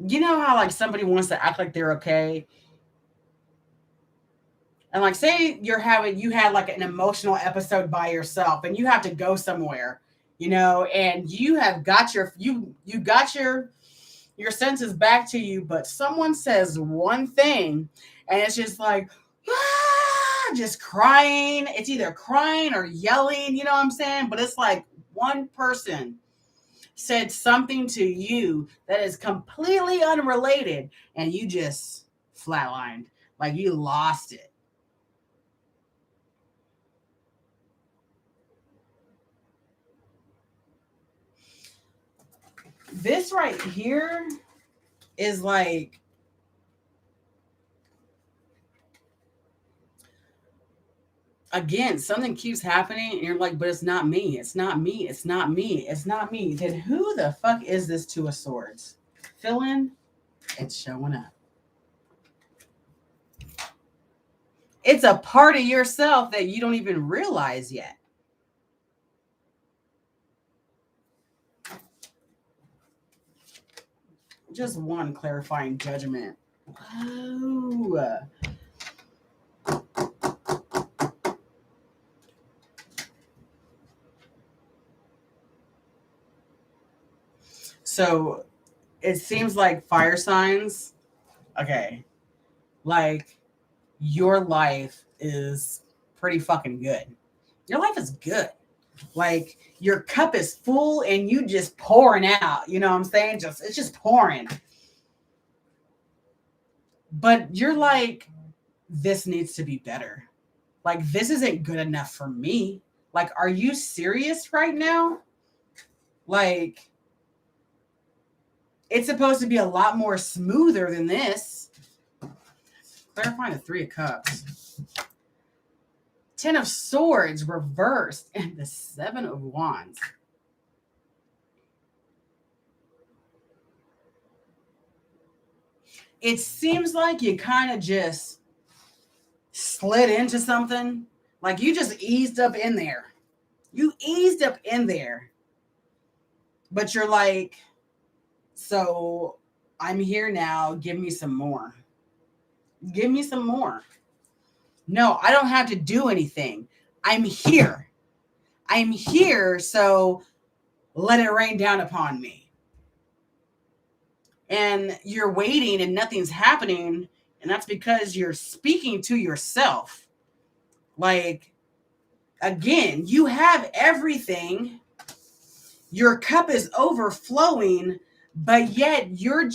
You know how like somebody wants to act like they're okay, and like say you had like an emotional episode by yourself and you have to go somewhere, and you have got you got your senses back to you, but someone says one thing and it's just like just crying. It's either crying or yelling, you know what I'm saying? But it's like one person said something to you that is completely unrelated and you just flatlined, like you lost it. This right here is like, again, something keeps happening and you're like, but it's not me. It's not me. It's not me. It's not me. Then who the fuck is this Two of Swords? Fill in. It's showing up. It's a part of yourself that you don't even realize yet. Just one clarifying judgment. Oh. So it seems like fire signs. Okay. Like your life is pretty fucking good. Your life is good. Like your cup is full and you just pouring out. You know what I'm saying? It's just pouring. But you're like, this needs to be better. Like this isn't good enough for me. Like, are you serious right now? Like, it's supposed to be a lot more smoother than this. Clarifying the Three of Cups. 10 of Swords reversed and the 7 of Wands. It seems like you kind of just slid into something. Like you just eased up in there. You eased up in there. But you're like, so I'm here now. Give me some more. Give me some more. No, I don't have to do anything. I'm here. I'm here, so let it rain down upon me. And you're waiting and nothing's happening, and that's because you're speaking to yourself. Like, again, you have everything. Your cup is overflowing, but yet you're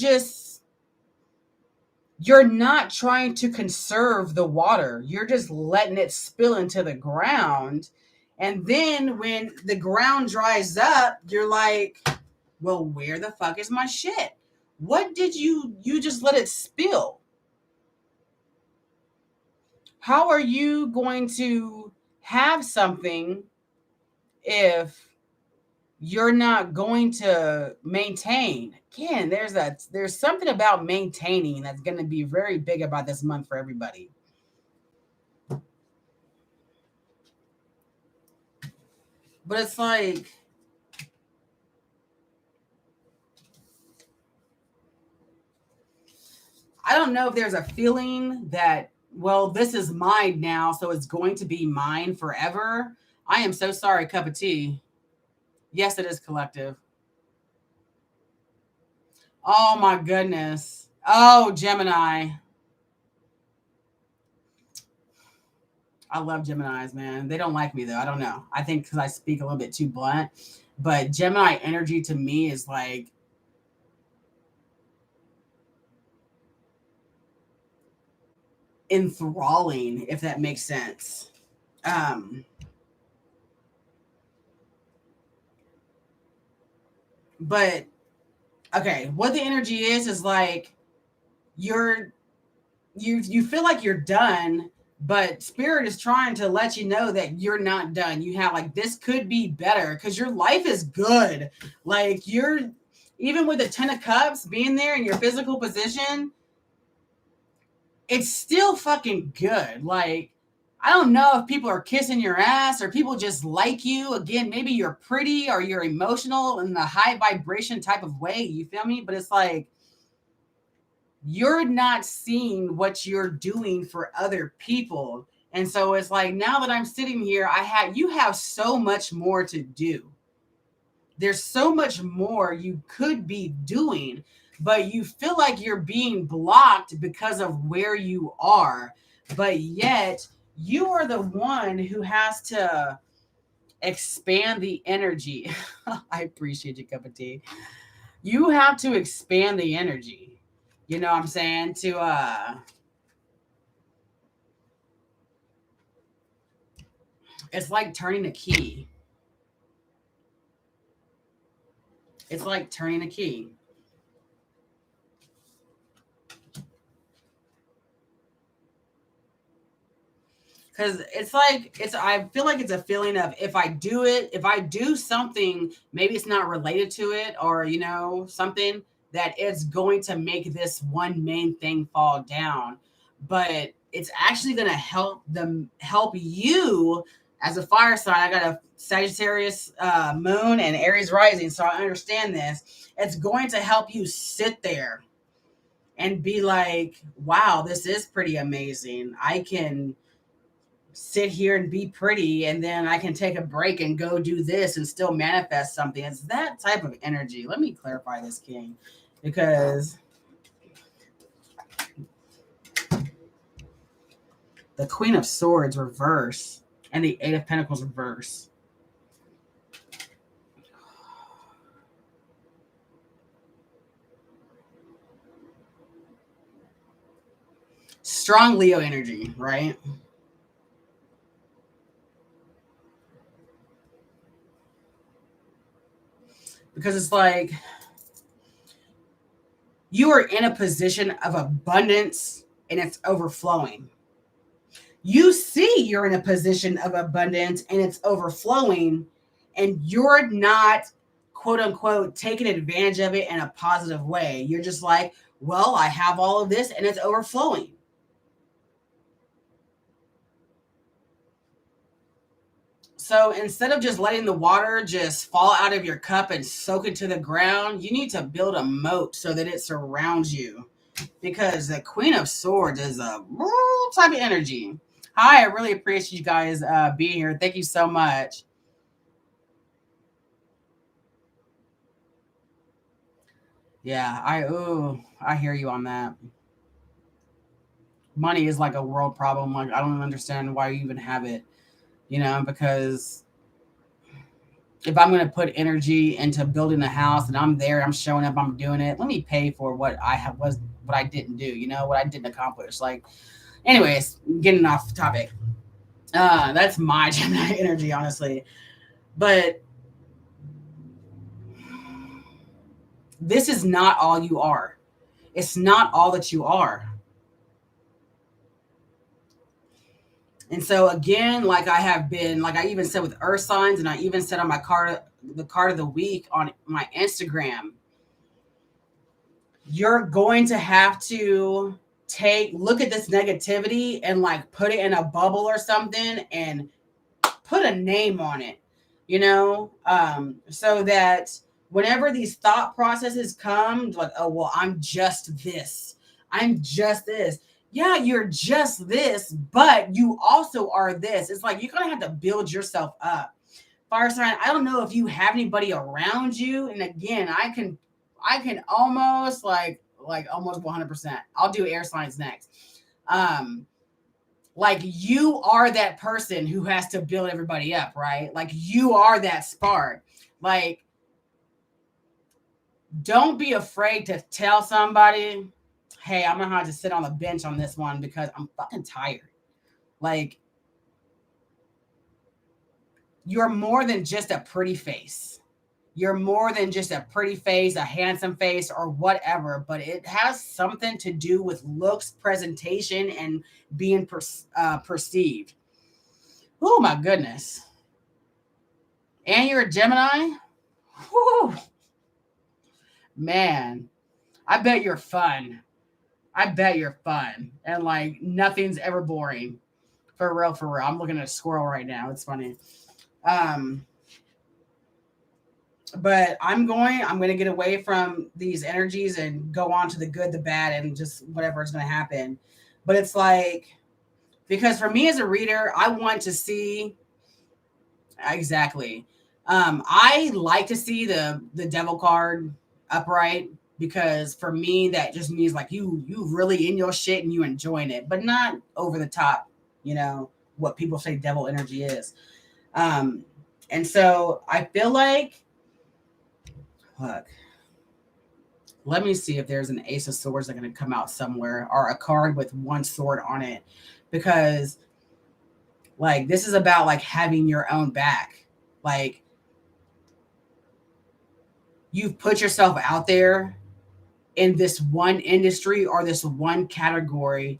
not trying to conserve the water. You're just letting it spill into the ground. And then when the ground dries up, you're like, well, where the fuck is my shit? What did you just let it spill? How are you going to have something if you're not going to maintain? Again, there's something about maintaining that's going to be very big about this month for everybody. But it's like, I don't know if there's a feeling that, well, this is mine now, so it's going to be mine forever. I am so sorry, cup of tea. Yes, it is collective. Oh my goodness. Oh, Gemini. I love Geminis, man. They don't like me though. I don't know. I think because I speak a little bit too blunt. But Gemini energy to me is like enthralling, if that makes sense. Um, but okay, what the energy is like you feel like you're done, but spirit is trying to let you know that you're not done. You have like, this could be better because your life is good. Like you're, even with the 10 of Cups being there in your physical position, it's still fucking good. Like, I don't know if people are kissing your ass or people just like you. Again, maybe you're pretty or you're emotional in the high vibration type of way. You feel me? But it's like, you're not seeing what you're doing for other people. And so it's like, now that I'm sitting here, you have so much more to do. There's so much more you could be doing, but you feel like you're being blocked because of where you are. But yet, you are the one who has to expand the energy. I appreciate your cup of tea. You have to expand the energy. You know what I'm saying? It's like turning a key. It's like turning a key. Because I feel like it's a feeling of, if I do something, maybe it's not related to it, or something that it's going to make this one main thing fall down, but it's actually going to help you as a fire sign. I got a Sagittarius moon and Aries rising, so I understand this. It's going to help you sit there and be like, wow, this is pretty amazing. I can sit here and be pretty, and then I can take a break and go do this and still manifest something. It's that type of energy. Let me clarify this, King, because the Queen of Swords reverse and the Eight of Pentacles reverse. Strong Leo energy, right? Because it's like you are in a position of abundance and it's overflowing. You see you're in a position of abundance and it's overflowing, and you're not, quote unquote, taking advantage of it in a positive way. You're just like, well, I have all of this and it's overflowing. So instead of just letting the water just fall out of your cup and soak into the ground, you need to build a moat so that it surrounds you. Because the Queen of Swords is a type of energy. Hi, I really appreciate you guys being here. Thank you so much. Yeah, I hear you on that. Money is like a world problem. Like, I don't understand why you even have it, because if I'm going to put energy into building a house and I'm there, I'm showing up, I'm doing it, let me pay for what I didn't do, what I didn't accomplish. Like, anyways, getting off topic. That's my Gemini energy, honestly. But this is not all you are. It's not all that you are. And so again, like I even said with earth signs, and I even said on the card of the week on my Instagram, you're going to have to look at this negativity and like put it in a bubble or something and put a name on it, so that whenever these thought processes come, like, oh, well, I'm just this. I'm just this. Yeah, you're just this, but you also are this. It's like you're going to have to build yourself up. Fire sign, I don't know if you have anybody around you. And again, I can almost almost 100%. I'll do air signs next. Like you are that person who has to build everybody up, right? Like you are that spark. Like, don't be afraid to tell somebody, hey, I'm gonna have to sit on the bench on this one because I'm fucking tired. Like, you're more than just a pretty face. You're more than just a pretty face, a handsome face, or whatever, but it has something to do with looks, presentation, and being perceived. Oh my goodness. And you're a Gemini? Whew. Man, I bet you're fun. I bet you're fun. And like nothing's ever boring. For real, for real. I'm looking at a squirrel right now. It's funny. Um, But I'm going to get away from these energies and go on to the good, the bad, and just whatever is going to happen. But it's like, because for me as a reader, I want to see exactly. I like to see the devil card upright, because for me that just means like you really in your shit and you enjoying it, but not over the top, you know, what people say devil energy is. Um, and so I feel like, look, let me see if there's an ace of swords that's going to come out somewhere, or a card with one sword on it, because like this is about like having your own back. Like, you've put yourself out there in this one industry or this one category,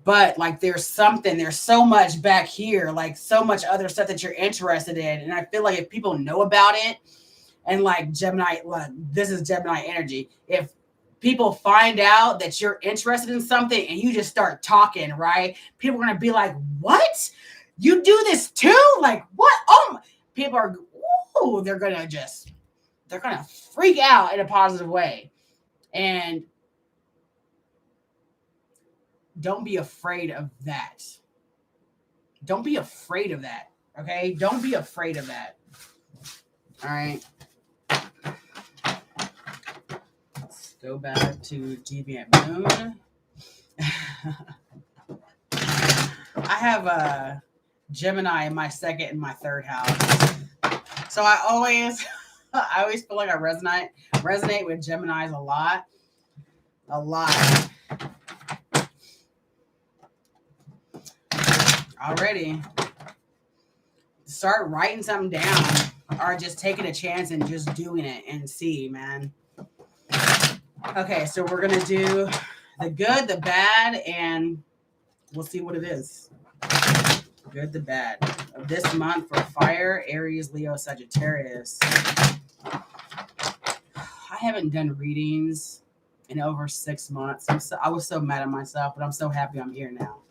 but like there's so much back here, like so much other stuff that you're interested in. And I feel like if people know about it, and like Gemini, like, this is Gemini energy. If people find out that you're interested in something and you just start talking, right? People are going to be like, what? You do this too? Like, what? Oh, people are, ooh, they're going to freak out in a positive way. And don't be afraid of that. Don't be afraid of that. Okay? Don't be afraid of that. All right. Let's go back to Deviant Moon. I have a Gemini in my second and my third house. So I always feel like I resonate with Geminis a lot. A lot. Already. Start writing something down, or just taking a chance and just doing it and see, man. Okay, so we're going to do the good, the bad, and we'll see what it is. Good, the bad of this month for fire, Aries, Leo, Sagittarius. I haven't done readings in over 6 months. I was so mad at myself, but I'm so happy I'm here now,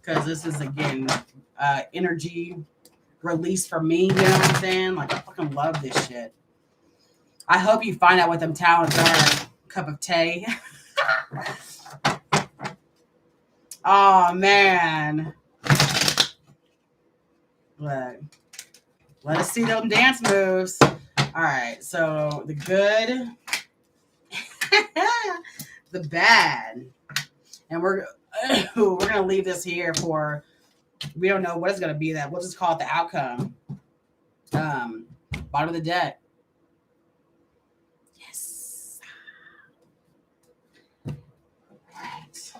because this is, again, energy release for me. You know what I'm saying? Like, I fucking love this shit. I hope you find out what them talents are. Cup of tea. Oh, man. Look. Let us see them dance moves. All right. So the good, the bad. And we're going to leave this here for, we don't know what it's going to be. That we'll just call it the outcome. Bottom of the deck. Yes. All right.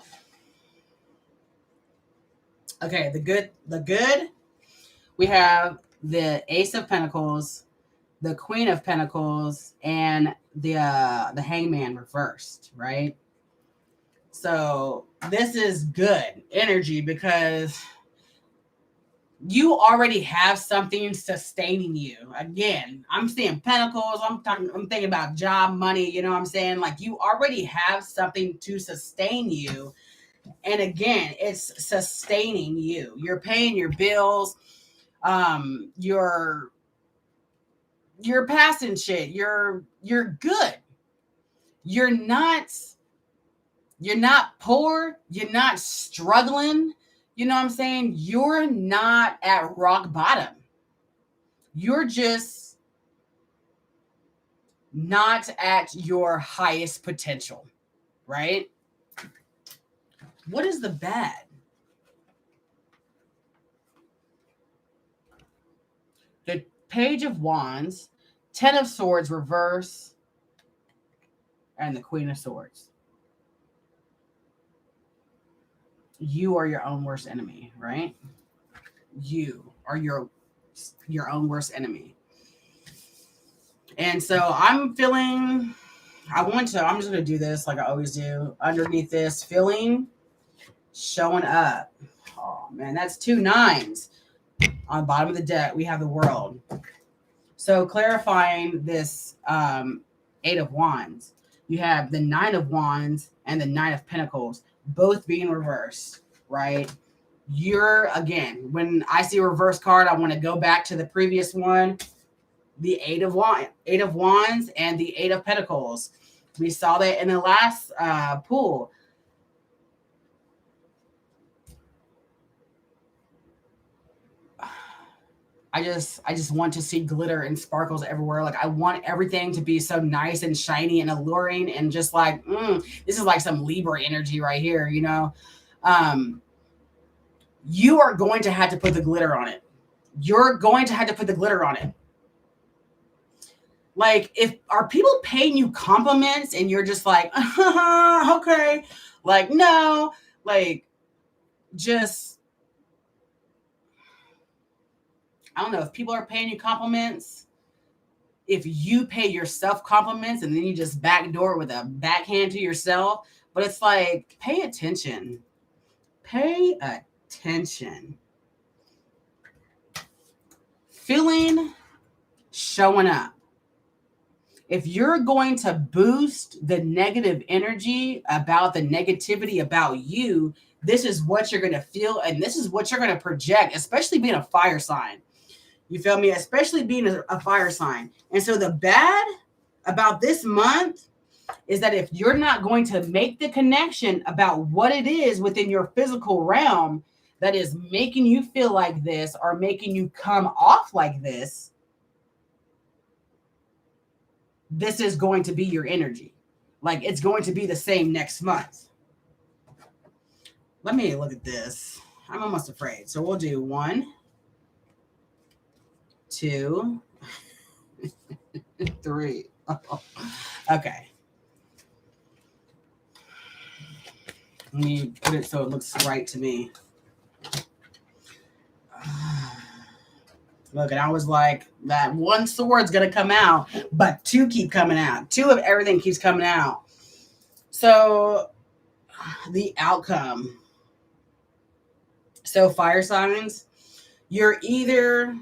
Okay, the good. We have the Ace of Pentacles, the Queen of Pentacles, and the Hangman reversed, right? So this is good energy, because you already have something sustaining you. Again, I'm seeing pentacles. I'm thinking about job, money. You know what I'm saying? Like, you already have something to sustain you. And again, it's sustaining you. You're paying your bills. You're passing shit. You're good. You're not poor. You're not struggling. You know what I'm saying? You're not at rock bottom. You're just not at your highest potential, right? What is the bad? The Page of Wands, Ten of Swords reverse, and the Queen of Swords. You are your own worst enemy, right? You are your own worst enemy. And so I'm feeling, I'm just going to do this like I always do. Underneath this, feeling, showing up. Oh, man, that's 2 9s. On the bottom of the deck, we have the World. So clarifying this 8 of Wands, you have the 9 of Wands and the 9 of Pentacles, both being reversed, right? You're, again, when I see a reverse card, I want to go back to the previous one. the Eight of Wands and the Eight of Pentacles. We saw that in the last pool. I just want to see glitter and sparkles everywhere. Like I want everything to be so nice and shiny and alluring and just like, this is like some Libra energy right here, you know? You are going to have to put the glitter on it. You're going to have to put the glitter on it. Like, if are people paying you compliments and you're just like, okay, like, no, like, just, I don't know if people are paying you compliments, if you pay yourself compliments and then you just backdoor with a backhand to yourself, but it's like, pay attention. Pay attention. Feeling, showing up. If you're going to boost the negative energy about the negativity about you, this is what you're going to feel and this is what you're going to project, especially being a fire sign. You feel me? Especially being a fire sign. And so the bad about this month is that if you're not going to make the connection about what it is within your physical realm that is making you feel like this or making you come off like this, this is going to be your energy. Like it's going to be the same next month. Let me look at this. I'm almost afraid. So we'll do 1, 2, 3. Okay. Let me put it so it looks right to me. Look, and I was like, that one sword's going to come out, but 2 keep coming out. 2 of everything keeps coming out. So the outcome. So fire signs, you're either,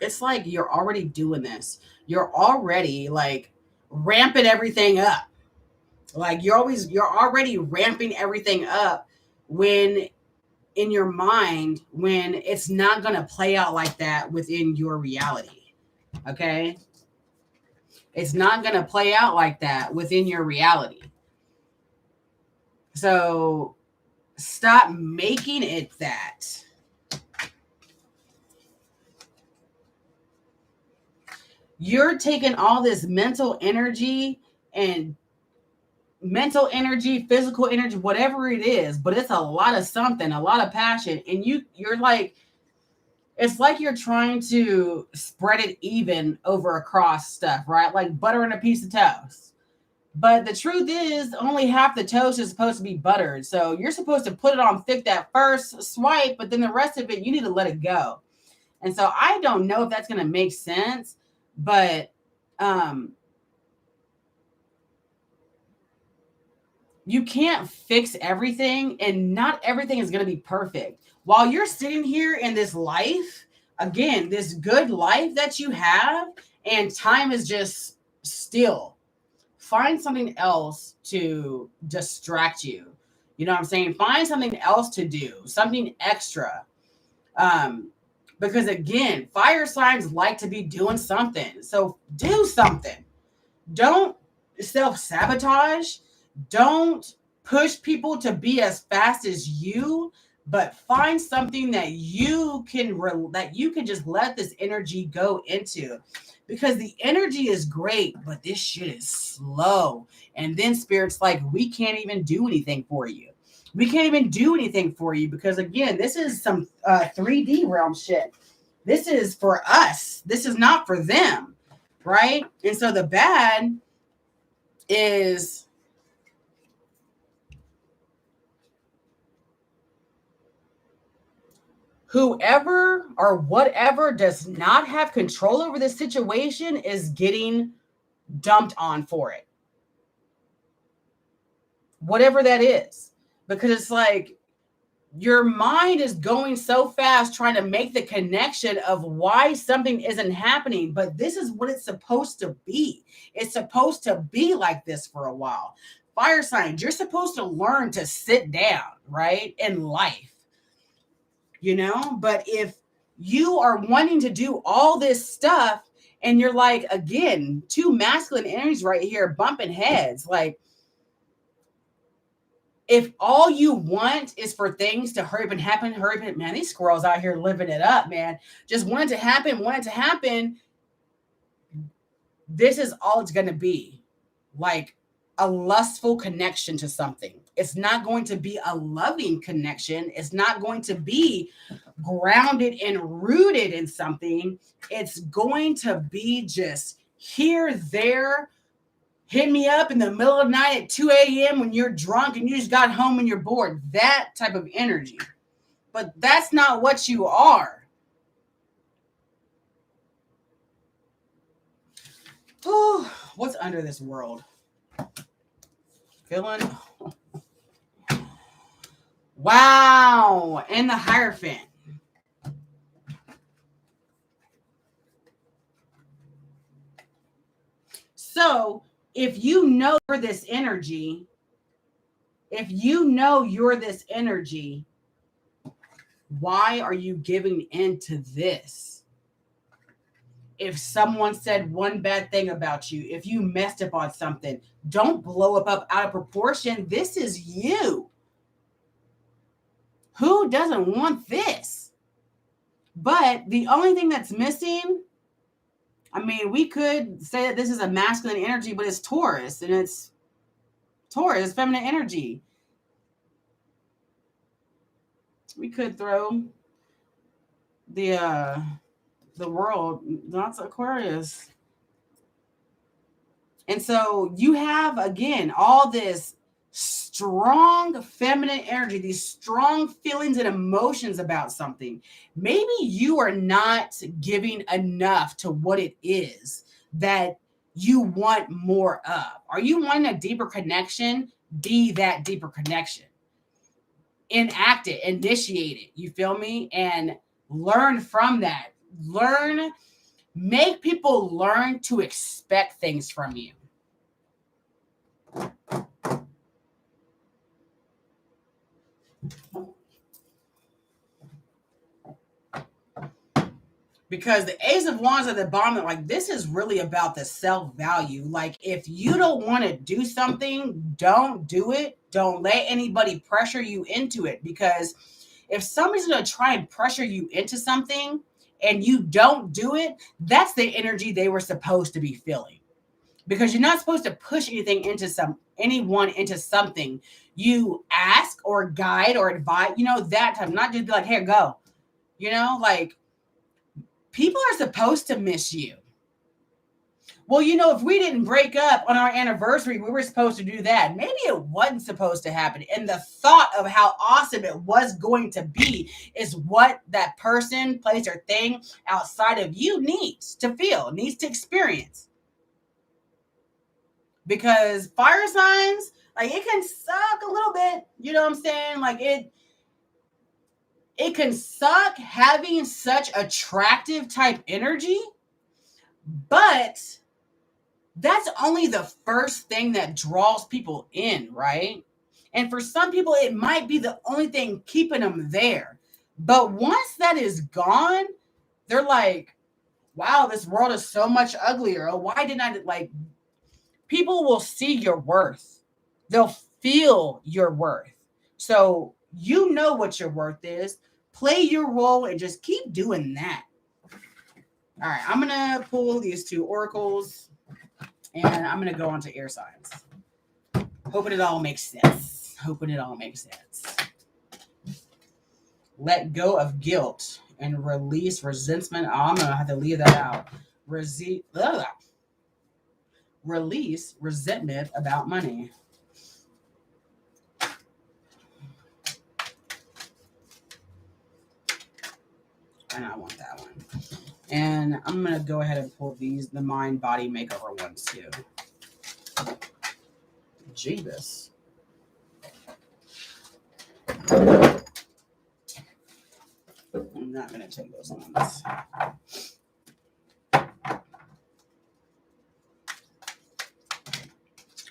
it's like you're already doing this. You're already like ramping everything up. Like you're already ramping everything up when in your mind, when it's not going to play out like that within your reality. Okay. It's not going to play out like that within your reality. So stop making it that. You're taking all this mental energy, physical energy, whatever it is, but it's a lot of something, a lot of passion. And you're like, it's like you're trying to spread it even over across stuff, right? Like buttering a piece of toast. But the truth is only half the toast is supposed to be buttered. So you're supposed to put it on thick that first swipe, but then the rest of it, you need to let it go. And so I don't know if that's going to make sense, but you can't fix everything and not everything is going to be perfect. While you're sitting here in this life, again, this good life that you have, and time is just still, find something else to distract you. You know what I'm saying? Find something else to do, something extra. Because again, fire signs like to be doing something. So do something. Don't self-sabotage. Don't push people to be as fast as you, but find something that you can just let this energy go into, because the energy is great, but this shit is slow. And then spirit's like, we can't even do anything for you. We can't even do anything for you because again, this is some 3D realm shit. This is for us. This is not for them, right? And so the bad is whoever or whatever does not have control over this situation is getting dumped on for it. Whatever that is. Because it's like your mind is going so fast trying to make the connection of why something isn't happening. But this is what it's supposed to be. It's supposed to be like this for a while. Fire signs, you're supposed to learn to sit down, right? In life. You know, but if you are wanting to do all this stuff And you're like, again, two masculine energies right here bumping heads. Like, if all you want is for things to hurry up and happen, man, these squirrels out here living it up, man. Just want it to happen. This is all it's going to be. Like a lustful connection to something. It's not going to be a loving connection. It's not going to be grounded and rooted in something. It's going to be just here, there. Hit me up in the middle of the night at 2 a.m. when you're drunk and you just got home and you're bored. That type of energy. But that's not what you are. Oh, what's under this world? Feeling? Wow. And the Hierophant. So, if you know you're this energy, why are you giving into this? If someone said one bad thing about you, if you messed up on something, don't blow up out of proportion. This is you. Who doesn't want this? But the only thing that's missing, I mean, we could say that this is a masculine energy, but it's Taurus, and it's Taurus, feminine energy. We could throw the world, that's Aquarius. And so you have, again, all this strong feminine energy, these strong feelings and emotions about something. Maybe you are not giving enough to what it is that you want more of. Are you wanting a deeper connection? Be that deeper connection. Enact it, initiate it. You feel me? And learn from that. Make people learn to expect things from you. Because the Ace of Wands at the bottom, like, this is really about the self-value. Like, if you don't want to do something, don't do it. Don't let anybody pressure you into it. Because if somebody's going to try and pressure you into something and you don't do it, that's the energy they were supposed to be feeling. Because you're not supposed to push anyone into something. You ask or guide or advise, that time, not just be like, here, go. Like, people are supposed to miss you. Well, if we didn't break up on our anniversary, we were supposed to do that. Maybe it wasn't supposed to happen. And the thought of how awesome it was going to be is what that person, place, or thing outside of you needs to feel, needs to experience. Because fire signs, like, it can suck a little bit. You know what I'm saying? Like, it can suck having such attractive type energy, but that's only the first thing that draws people in, right? And for some people, it might be the only thing keeping them there. But once that is gone, they're like, wow, this world is so much uglier. Oh, why didn't I, like, people will see your worth. They'll feel your worth. So you know what your worth is. Play your role and just keep doing that. All right, I'm going to pull these two oracles and I'm going to go on to air signs. Hoping it all makes sense. Let go of guilt and release resentment. I'm going to have to leave that out. Release resentment about money. And I want that one. And I'm going to go ahead and pull these, the mind body makeover ones too. Jeebus. I'm not going to take those ones. All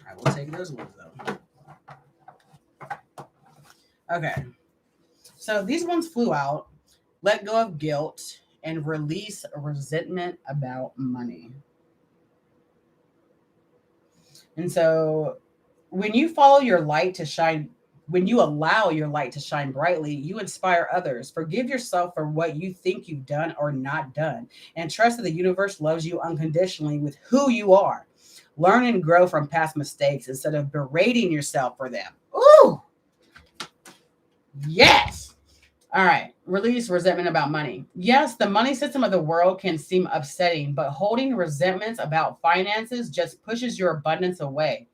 right, we'll take those ones though. Okay. So these ones flew out. Let go of guilt and release resentment about money. And so when you follow your light to shine, when you allow your light to shine brightly, you inspire others. Forgive yourself for what you think you've done or not done, and trust that the universe loves you unconditionally with who you are. Learn and grow from past mistakes instead of berating yourself for them. Ooh, yes. All right. Release resentment about money. Yes, the money system of the world can seem upsetting, but holding resentments about finances just pushes your abundance away.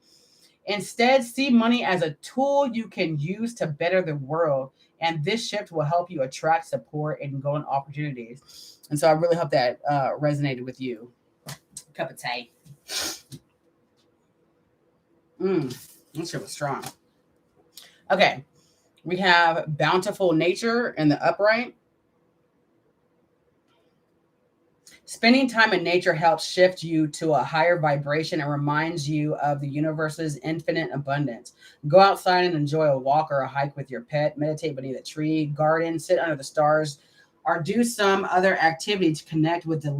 Instead, see money as a tool you can use to better the world. And this shift will help you attract support and golden opportunities. And so I really hope that resonated with you. Cup of tea. That shit was strong. Okay. We have bountiful nature in the upright. Spending time in nature helps shift you to a higher vibration and reminds you of the universe's infinite abundance. Go outside and enjoy a walk or a hike with your pet, meditate beneath a tree, garden, sit under the stars, or do some other activity to connect with the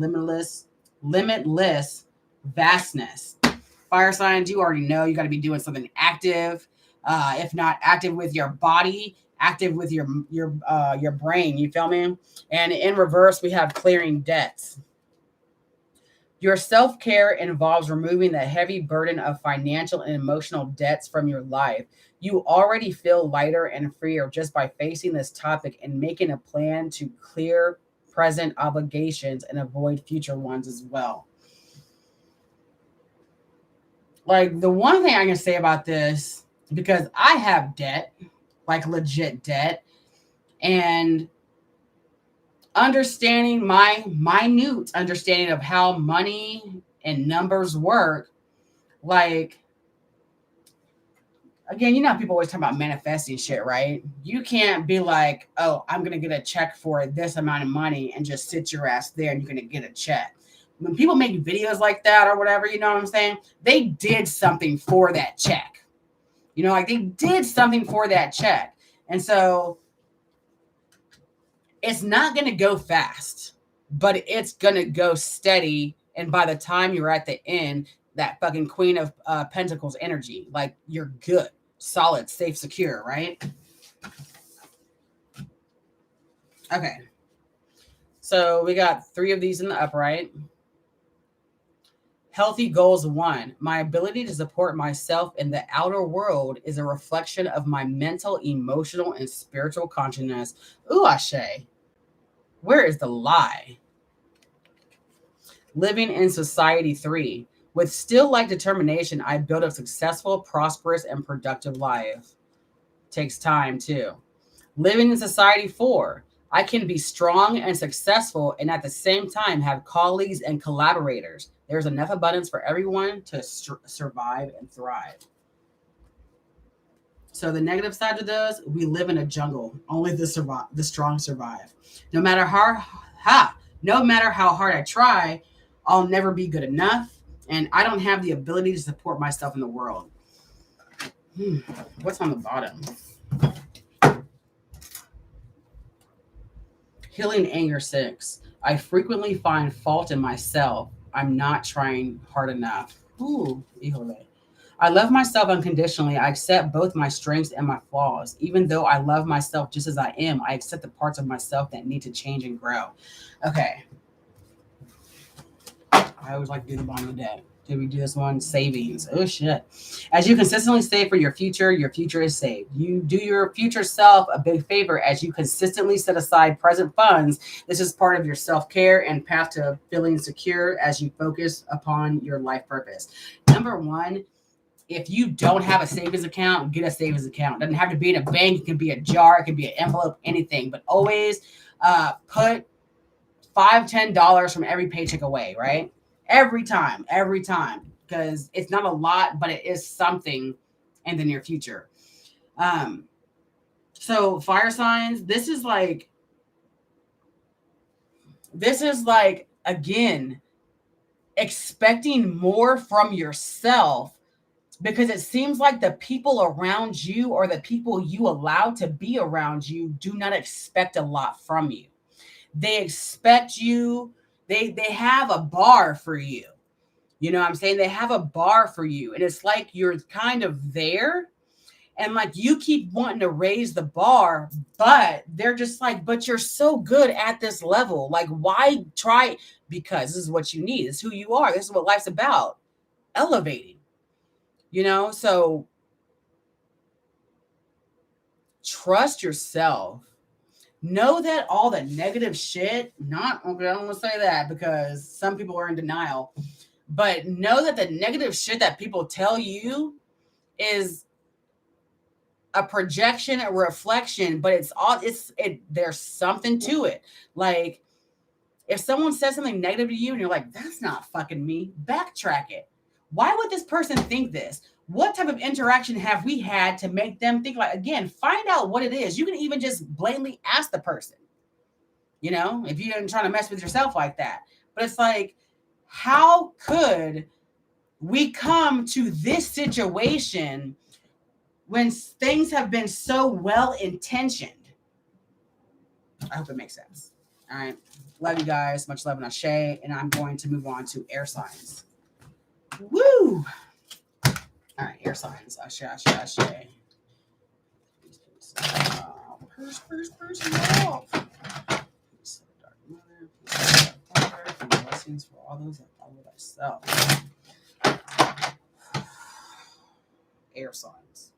limitless vastness. Fire signs, you already know you got to be doing something active. If not active with your body, active with your brain. You feel me? And in reverse, we have clearing debts. Your self-care involves removing the heavy burden of financial and emotional debts from your life. You already feel lighter and freer just by facing this topic and making a plan to clear present obligations and avoid future ones as well. Like, the one thing I can say about this, because I have debt, like legit debt, and understanding my minute understanding of how money and numbers work, like, again, you know, people always talk about manifesting shit, right? You can't be like, oh, I'm going to get a check for this amount of money and just sit your ass there and you're going to get a check. When people make videos like that or whatever, you know what I'm saying? They did something for that check. You know, like they did something for that check. And so it's not going to go fast, but it's going to go steady. And by the time you're at the end, that fucking Queen of Pentacles energy, like you're good, solid, safe, secure, right? Okay. So we got 3 of these in the upright. Healthy goals 1. My ability to support myself in the outer world is a reflection of my mental, emotional, and spiritual consciousness. Ooh, Ashe. Where is the lie? Living in society 3. With still-like determination, I built a successful, prosperous, and productive life. Takes time, too. Living in society 4. I can be strong and successful and at the same time have colleagues and collaborators. There's enough abundance for everyone to survive and thrive. So the negative side of those, we live in a jungle. Only the strong survive. No matter how hard I try, I'll never be good enough, and I don't have the ability to support myself in the world. What's on the bottom? Healing anger 6. I frequently find fault in myself. I'm not trying hard enough. Ooh, híjole. I love myself unconditionally. I accept both my strengths and my flaws. Even though I love myself just as I am, I accept the parts of myself that need to change and grow. Okay. I always like to do the bottom of the deck. Did we do this one? Savings. Oh, shit. As you consistently save for your future is saved. You do your future self a big favor as you consistently set aside present funds. This is part of your self-care and path to feeling secure as you focus upon your life purpose. Number 1, if you don't have a savings account, get a savings account. It doesn't have to be in a bank. It can be a jar. It can be an envelope, anything. But always put $5, $10 from every paycheck away, right? Every time, because it's not a lot, but it is something in the near future. So fire signs, this is like, again, expecting more from yourself, because it seems like the people around you or the people you allow to be around you do not expect a lot from you. They expect you. They have a bar for you. You know what I'm saying? They have a bar for you. And it's like you're kind of there. And like you keep wanting to raise the bar, but they're just like, but you're so good at this level. Like, why try? Because this is what you need. It's who you are. This is what life's about. Elevating. You know, so trust yourself. Know that all the negative shit, not okay, I don't want to say that because some people are in denial, but know that the negative shit that people tell you is a projection, a reflection, but there's something to it. Like if someone says something negative to you and you're like, that's not fucking me, backtrack it. Why would this person think this? What type of interaction have we had to make them think like, again, find out what it is. You can even just blatantly ask the person, you know, if you're trying to mess with yourself like that. But it's like, how could we come to this situation when things have been so well intentioned? I hope it makes sense. All right. Love you guys. Much love and Asé. And I'm going to move on to air signs. Woo! All right, air signs. Asé, Asé, Asé. Purse, love. Dark mother. Father. Blessings for all those that follow thyself. Air signs.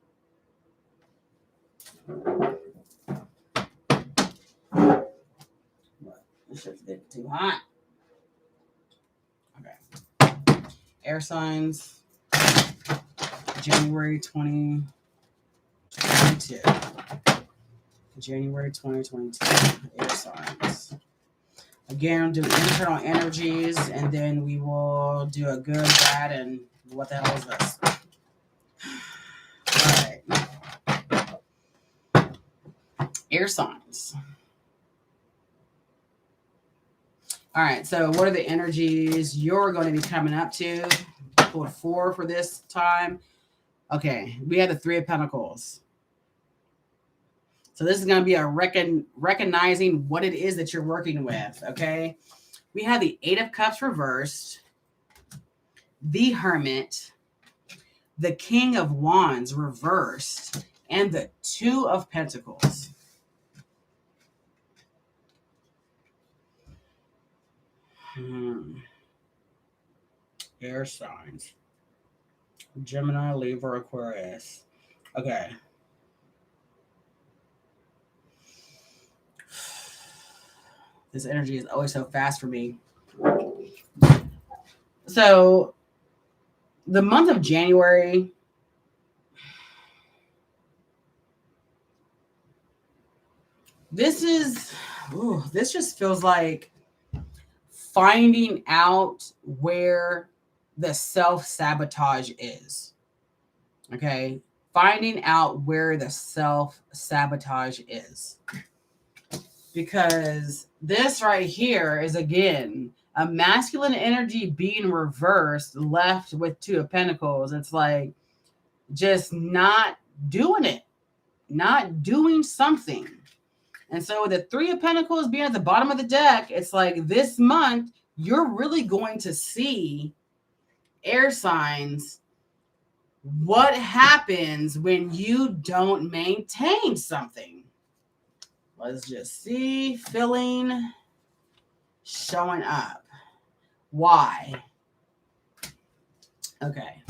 This shit's getting too hot. Okay. Air signs. January 2022. January 2022. Air signs. Again, do internal energies, and then we will do a good, bad, and what the hell is this? All right. Air signs. All right, so what are the energies you're going to be coming up to? Pull a 4 for this time. Okay, we have the 3 of Pentacles. So this is going to be a recognizing what it is that you're working with, okay? We have the 8 of Cups reversed, the Hermit, the King of Wands reversed, and the 2 of Pentacles. Air signs. Gemini, Libra, Aquarius. Okay. This energy is always so fast for me. So, the month of January, this just feels like finding out where the self-sabotage is. Okay? Finding out where the self-sabotage is. Because this right here is, again, a masculine energy being reversed, left with 2 of Pentacles. It's like just not doing it, not doing something. And so with the 3 of Pentacles being at the bottom of the deck, it's like this month, you're really going to see, air signs, what happens when you don't maintain something. Let's just see. Feeling, showing up. Why? Okay.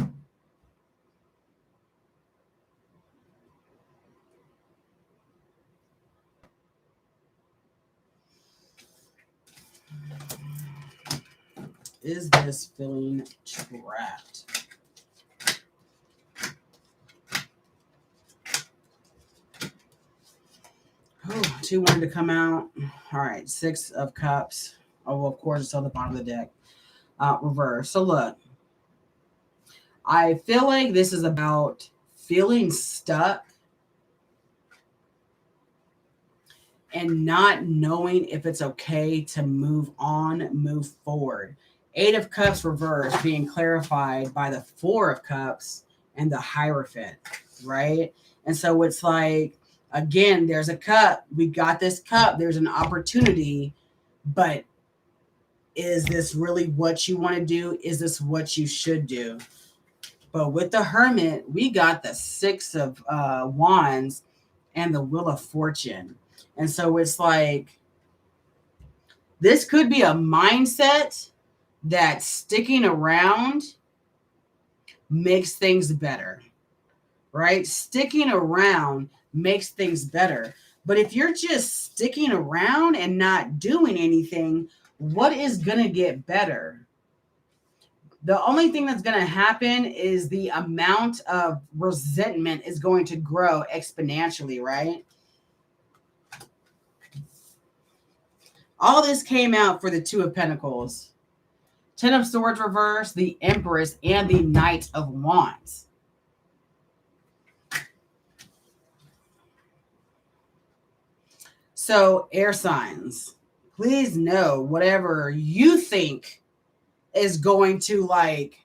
Is this feeling trapped? Oh, 2 wanted to come out. All right, 6 of Cups. Oh, well, of course, it's on the bottom of the deck. Reverse. So look, I feel like this is about feeling stuck and not knowing if it's okay to move on, move forward. 8 of Cups reverse being clarified by the 4 of Cups and the Hierophant, right? And so it's like, again, there's a cup. We got this cup. There's an opportunity But is this really what you want to do? Is this what you should do? But with the Hermit, we got the Six of Wands and the Wheel of Fortune. And so it's like, this could be a mindset that sticking around makes things better, right? Sticking around makes things better. But if you're just sticking around and not doing anything, what is going to get better? The only thing that's going to happen is the amount of resentment is going to grow exponentially, right? All this came out for the Two of Pentacles, Ten of Swords reverse, the Empress, and the Knight of Wands. So, air signs, please know whatever you think is going to, like,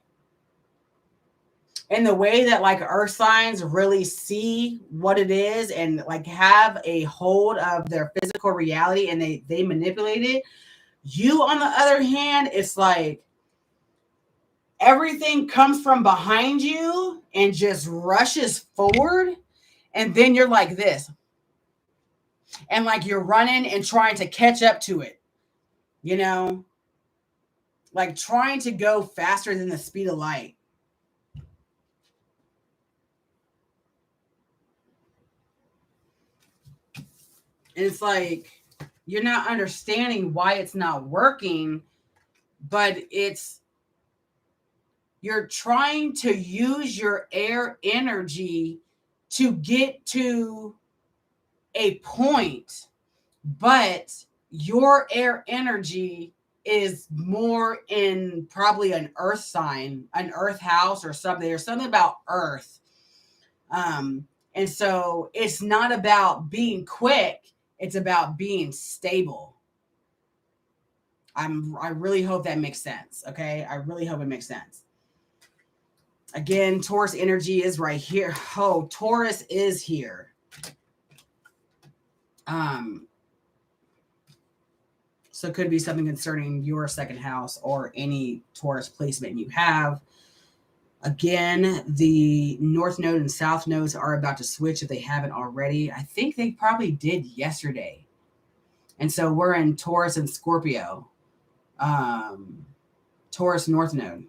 in the way that like earth signs really see what it is and like have a hold of their physical reality and they manipulate it. You, on the other hand, it's like everything comes from behind you and just rushes forward. And then you're like this. And like you're running and trying to catch up to it, you know, like trying to go faster than the speed of light. And it's like, you're not understanding why it's not working, but you're trying to use your air energy to get to a point, but your air energy is more in probably an earth sign, an earth house or something. There's something about earth. And so it's not about being quick. It's about being stable. I really hope that makes sense. Okay. I really hope it makes sense. Again, Taurus energy is right here. Oh, Taurus is here. So it could be something concerning your second house or any Taurus placement you have. Again, the North Node and South Nodes are about to switch if they haven't already. I think they probably did yesterday. And so we're in Taurus and Scorpio. Taurus North Node.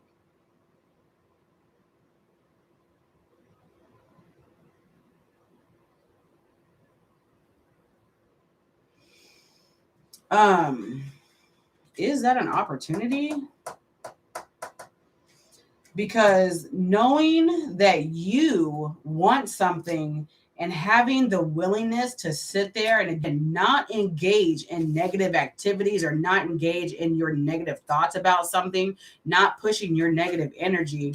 Is that an opportunity? Because knowing that you want something and having the willingness to sit there and again, not engage in negative activities or not engage in your negative thoughts about something, not pushing your negative energy,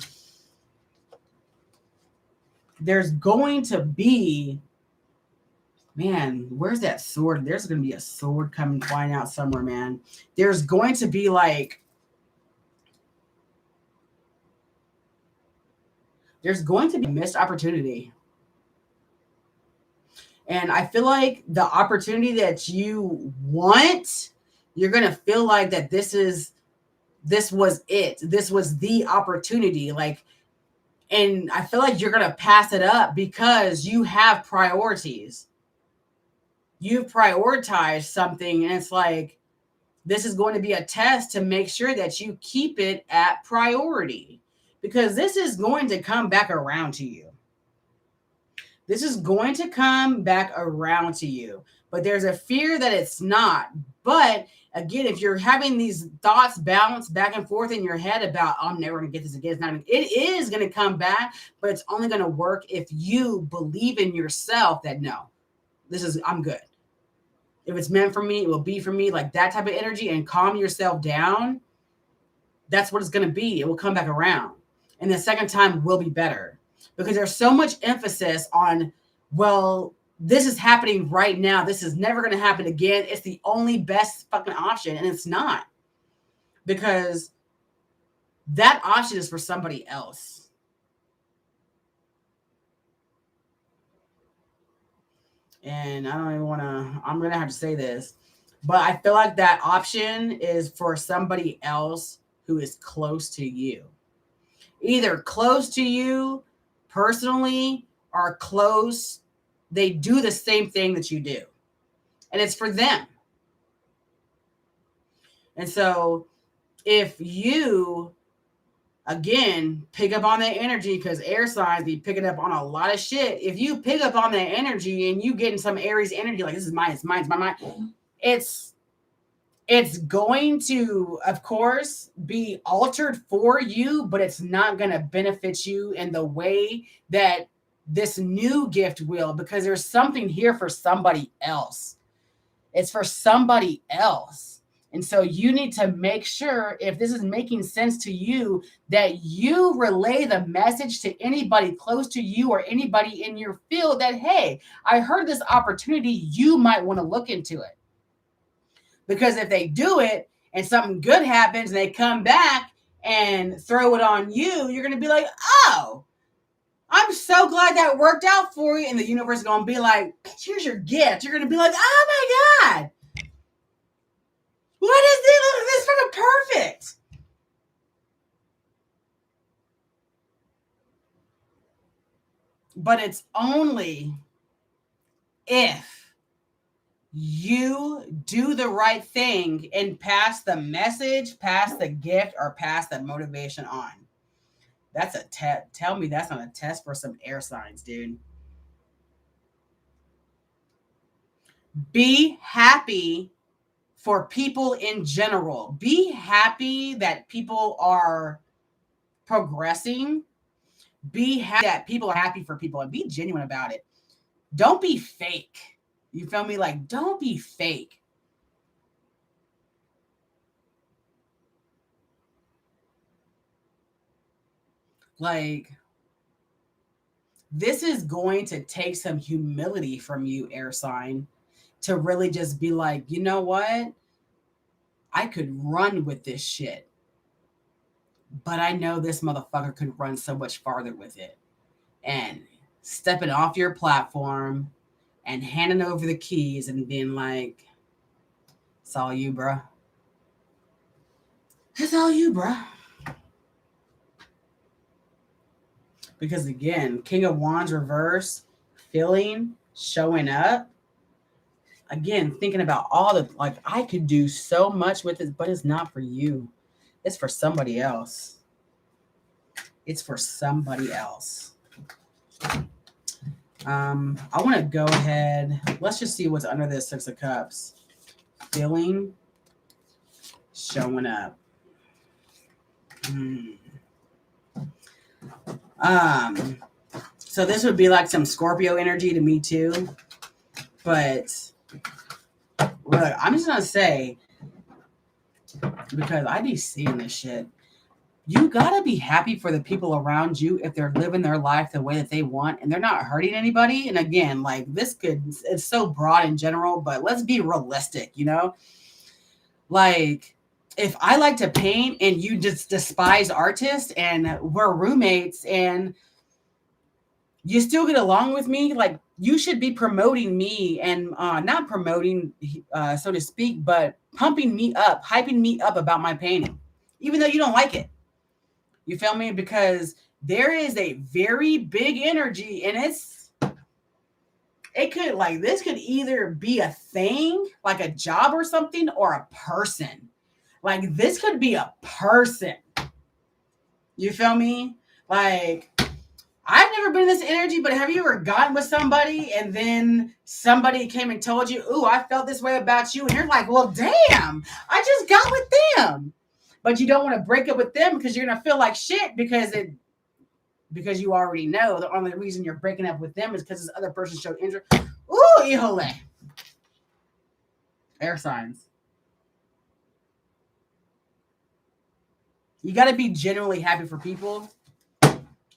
there's going to be, man, where's that sword? There's going to be a sword coming flying out somewhere, man. There's going to be like, there's going to be a missed opportunity. And I feel like the opportunity that you want, you're going to feel like that this was it. This was the opportunity. Like, and I feel like you're going to pass it up because you have priorities. You've prioritized something and it's like, this is going to be a test to make sure that you keep it at priority because this is going to come back around to you. This is going to come back around to you, but there's a fear that it's not. But again, if you're having these thoughts bounce back and forth in your head about, I'm never going to get this again, it is going to come back, but it's only going to work if you believe in yourself that no, I'm good. If it's meant for me, it will be for me, like that type of energy, and calm yourself down. That's what it's going to be. It will come back around. And the second time will be better because there's so much emphasis on, well, this is happening right now. This is never going to happen again. It's the only best fucking option. And it's not, because that option is for somebody else. And I don't even want to, I'm going to have to say this. But I feel like that option is for somebody else who is close to you. Either close to you personally or close, they do the same thing that you do. And it's for them. And so if you, again, pick up on that energy, because air signs be picking up on a lot of shit. If you pick up on that energy and you get in some Aries energy, like this is mine, it's mine, it's my mind, it's going to, of course, be altered for you, but it's not going to benefit you in the way that this new gift will, because there's something here for somebody else. It's for somebody else. And so you need to make sure, if this is making sense to you, that you relay the message to anybody close to you or anybody in your field that, hey, I heard this opportunity, you might want to look into it. Because if they do it and something good happens and they come back and throw it on you, you're going to be like, oh, I'm so glad that worked out for you. And the universe is going to be like, here's your gift. You're going to be like, oh my God, what is this? This is fucking perfect. But it's only if you do the right thing and pass the message, pass the gift, or pass the motivation on. That's a test. Tell me that's not a test for some air signs, dude. Be happy for people in general. Be happy that people are progressing. Be happy that people are happy for people, and be genuine about it. Don't be fake. You feel me? Like, don't be fake. Like, this is going to take some humility from you, air sign, to really just be like, you know what? I could run with this shit. But I know this motherfucker could run so much farther with it. And stepping off your platform and handing over the keys and being like, it's all you, bro. It's all you, bro. Because again, King of Wands reverse, feeling, showing up. Again, thinking about all the, like, I could do so much with it, but it's not for you. It's for somebody else. It's for somebody else. I want to go ahead. Let's just see what's under this Six of Cups. Feeling, showing up. So this would be like some Scorpio energy to me too. But look, I'm just gonna say, because I be seeing this shit, you gotta be happy for the people around you if they're living their life the way that they want and they're not hurting anybody. And again, like, it's so broad in general, but let's be realistic, you know? Like, if I like to paint and you just despise artists and we're roommates and you still get along with me, like, you should be promoting me and not promoting, so to speak, but pumping me up, hyping me up about my painting, even though you don't like it. You feel me? Because there is a very big energy, and this could either be a thing, like a job or something, or a person. Like, this could be a person. You feel me? Like, I've never been in this energy, but have you ever gotten with somebody and then somebody came and told you, ooh, I felt this way about you. And you're like, well, damn, I just got with them. But you don't want to break up with them because you're going to feel like shit because you already know the only reason you're breaking up with them is because this other person showed interest. Ooh, ihole. Air signs. You got to be genuinely happy for people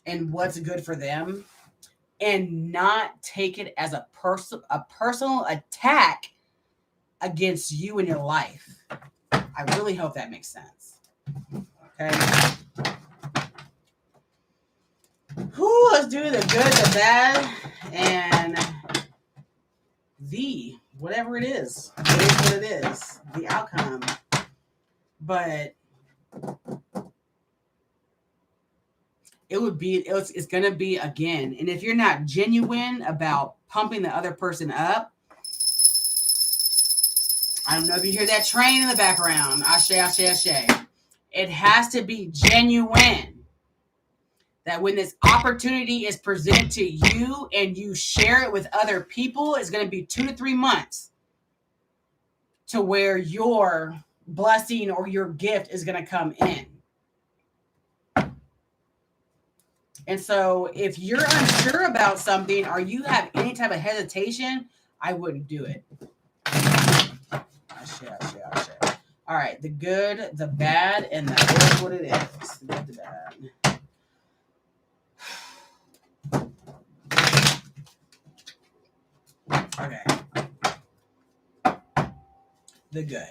and what's good for them, and not take it as a personal attack against you and your life. I really hope that makes sense. Okay. Let's do the good, the bad, and whatever it is what it is, the outcome. But it's going to be again. And if you're not genuine about pumping the other person up, I don't know if you hear that train in the background. Ashe, ashe, ashe. It has to be genuine. That when this opportunity is presented to you and you share it with other people, it's going to be 2 to 3 months to where your blessing or your gift is going to come in. And so if you're unsure about something or you have any type of hesitation, I wouldn't do it. Ashe, ashe, ashe. All right, the good, the bad, and that is what it is. The good, the bad. Okay. The good.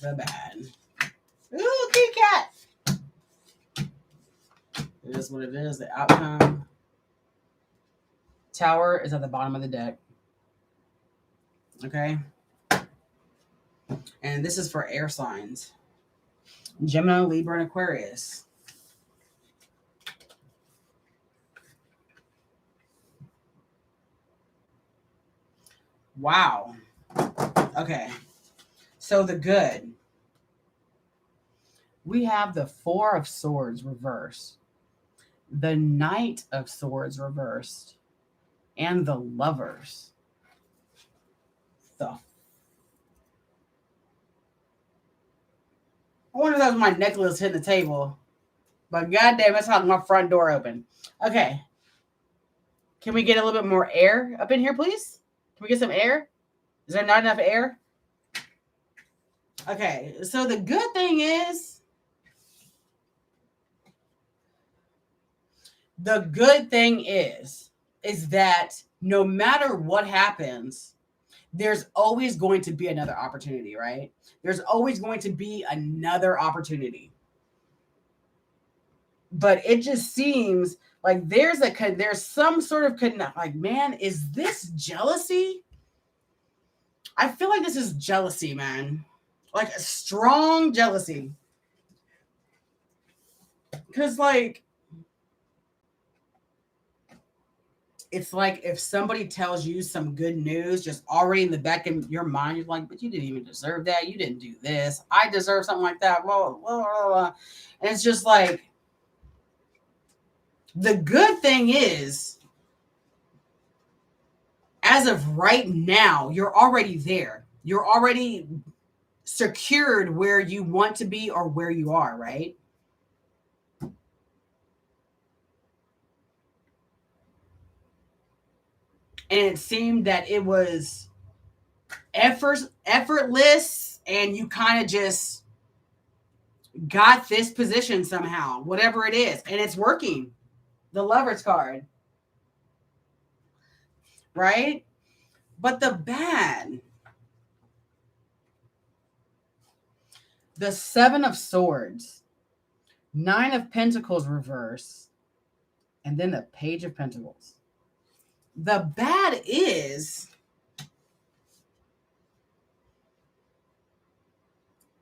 The bad. Ooh, kitty cat. It is what it is. The outcome. Tower is at the bottom of the deck. Okay. And this is for air signs. Gemini, Libra, and Aquarius. Wow. Okay. So the good. We have the Four of Swords reversed, the Knight of Swords reversed, and the Lovers. I wonder if that was my necklace hitting the table. But goddamn, that's how my front door open. Okay. Can we get a little bit more air up in here, please? Can we get some air? Is there not enough air? Okay. So the good thing is, that no matter what happens, there's always going to be another opportunity, right? There's always going to be another opportunity. But it just seems like there's some sort of like, man, is this jealousy? I feel like this is jealousy, man. Like a strong jealousy. Because like, it's like if somebody tells you some good news, just already in the back of your mind, you're like, but you didn't even deserve that. You didn't do this. I deserve something like that. Blah, blah, blah, blah. And it's just like, the good thing is, as of right now, you're already there. You're already secured where you want to be or where you are, right? And it seemed that it was effortless, and you kind of just got this position somehow, whatever it is, and it's working. The Lovers card, right? But the bad, the Seven of Swords, Nine of Pentacles reverse, and then the Page of Pentacles. The bad is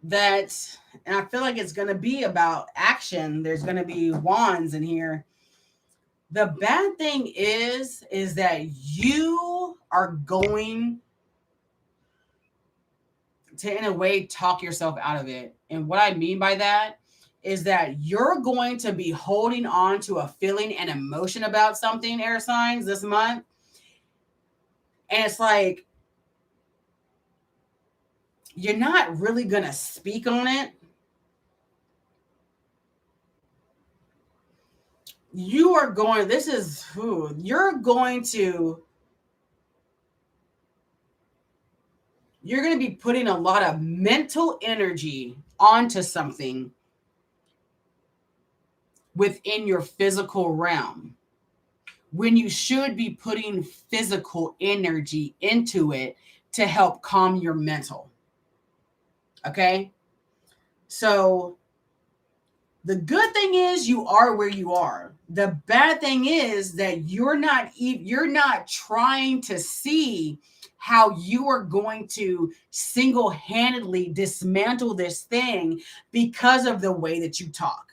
that, and I feel like it's going to be about action. There's going to be wands in here. The bad thing is that you are going to, in a way, talk yourself out of it. And what I mean by that is that you're going to be holding on to a feeling and emotion about something, air signs, this month. And it's like, you're not really going to speak on it. You're going to be putting a lot of mental energy onto something within your physical realm, when you should be putting physical energy into it to help calm your mental. Okay? So The good thing is you are where you are. The bad thing is that you're not trying to see how you are going to single-handedly dismantle this thing because of the way that you talk.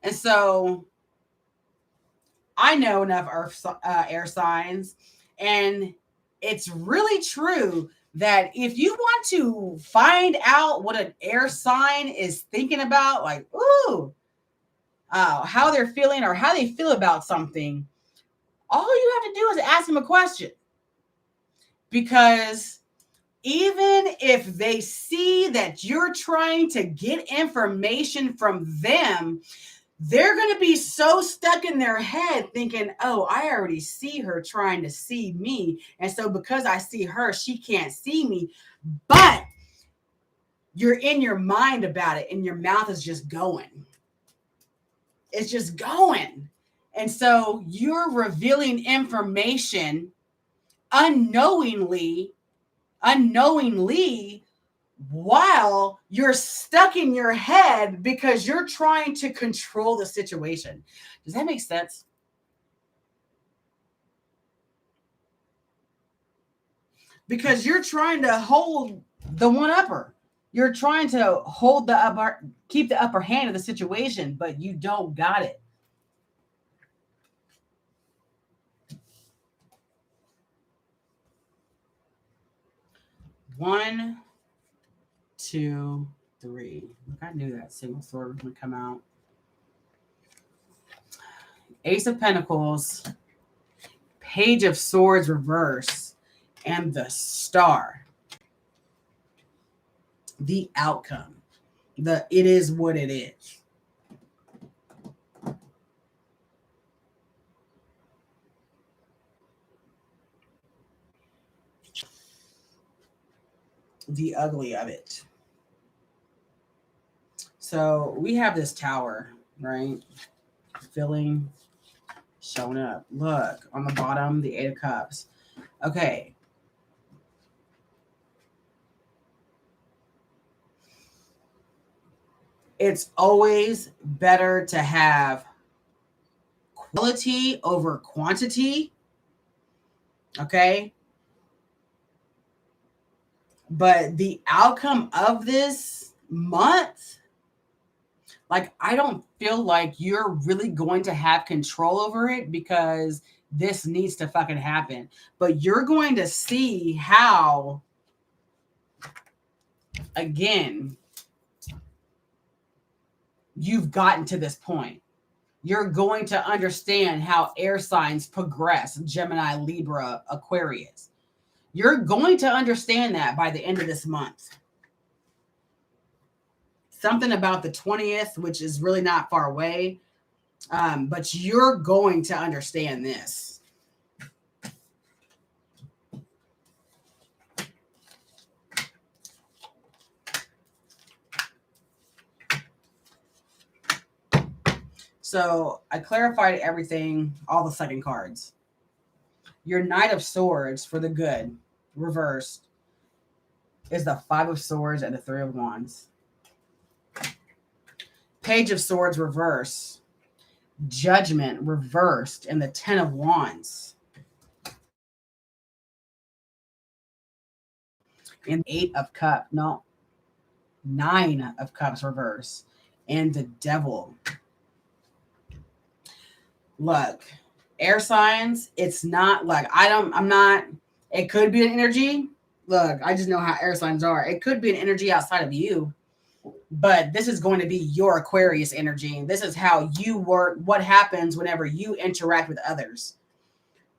And so I know enough air signs, and it's really true that if you want to find out what an air sign is thinking about, like, how they're feeling or how they feel about something, all you have to do is ask them a question. Because even if they see that you're trying to get information from them, they're going to be so stuck in their head thinking, oh, I already see her trying to see me. And so because I see her, she can't see me. But you're in your mind about it and your mouth is just going. It's just going. And so you're revealing information unknowingly, while you're stuck in your head because you're trying to control the situation. Does that make sense? Because you're trying to hold the one-upper. You're trying to hold keep the upper hand of the situation, but you don't got it. One, two, three. Look, I knew that single sword was going to come out. Ace of Pentacles, Page of Swords reverse, and the Star. The outcome. It is what it is. The ugly of it. So we have this Tower, right? Filling, showing up. Look, on the bottom, the Eight of Cups. Okay. It's always better to have quality over quantity. Okay. But the outcome of this month, like, I don't feel like you're really going to have control over it because this needs to fucking happen. But you're going to see how, again, you've gotten to this point. You're going to understand how air signs progress, Gemini, Libra, Aquarius. You're going to understand that by the end of this month. Something about the 20th, which is really not far away, but you're going to understand this. So I clarified everything, all the second cards. Your Knight of Swords for the good, reversed, is the Five of Swords and the Three of Wands. Page of Swords reverse, Judgment reversed, and the Ten of Wands. And Nine of Cups reverse, and the Devil. Look, air signs, it's not like it could be an energy. Look, I just know how air signs are. It could be an energy outside of you, but this is going to be your Aquarius energy. This is how you work, what happens whenever you interact with others,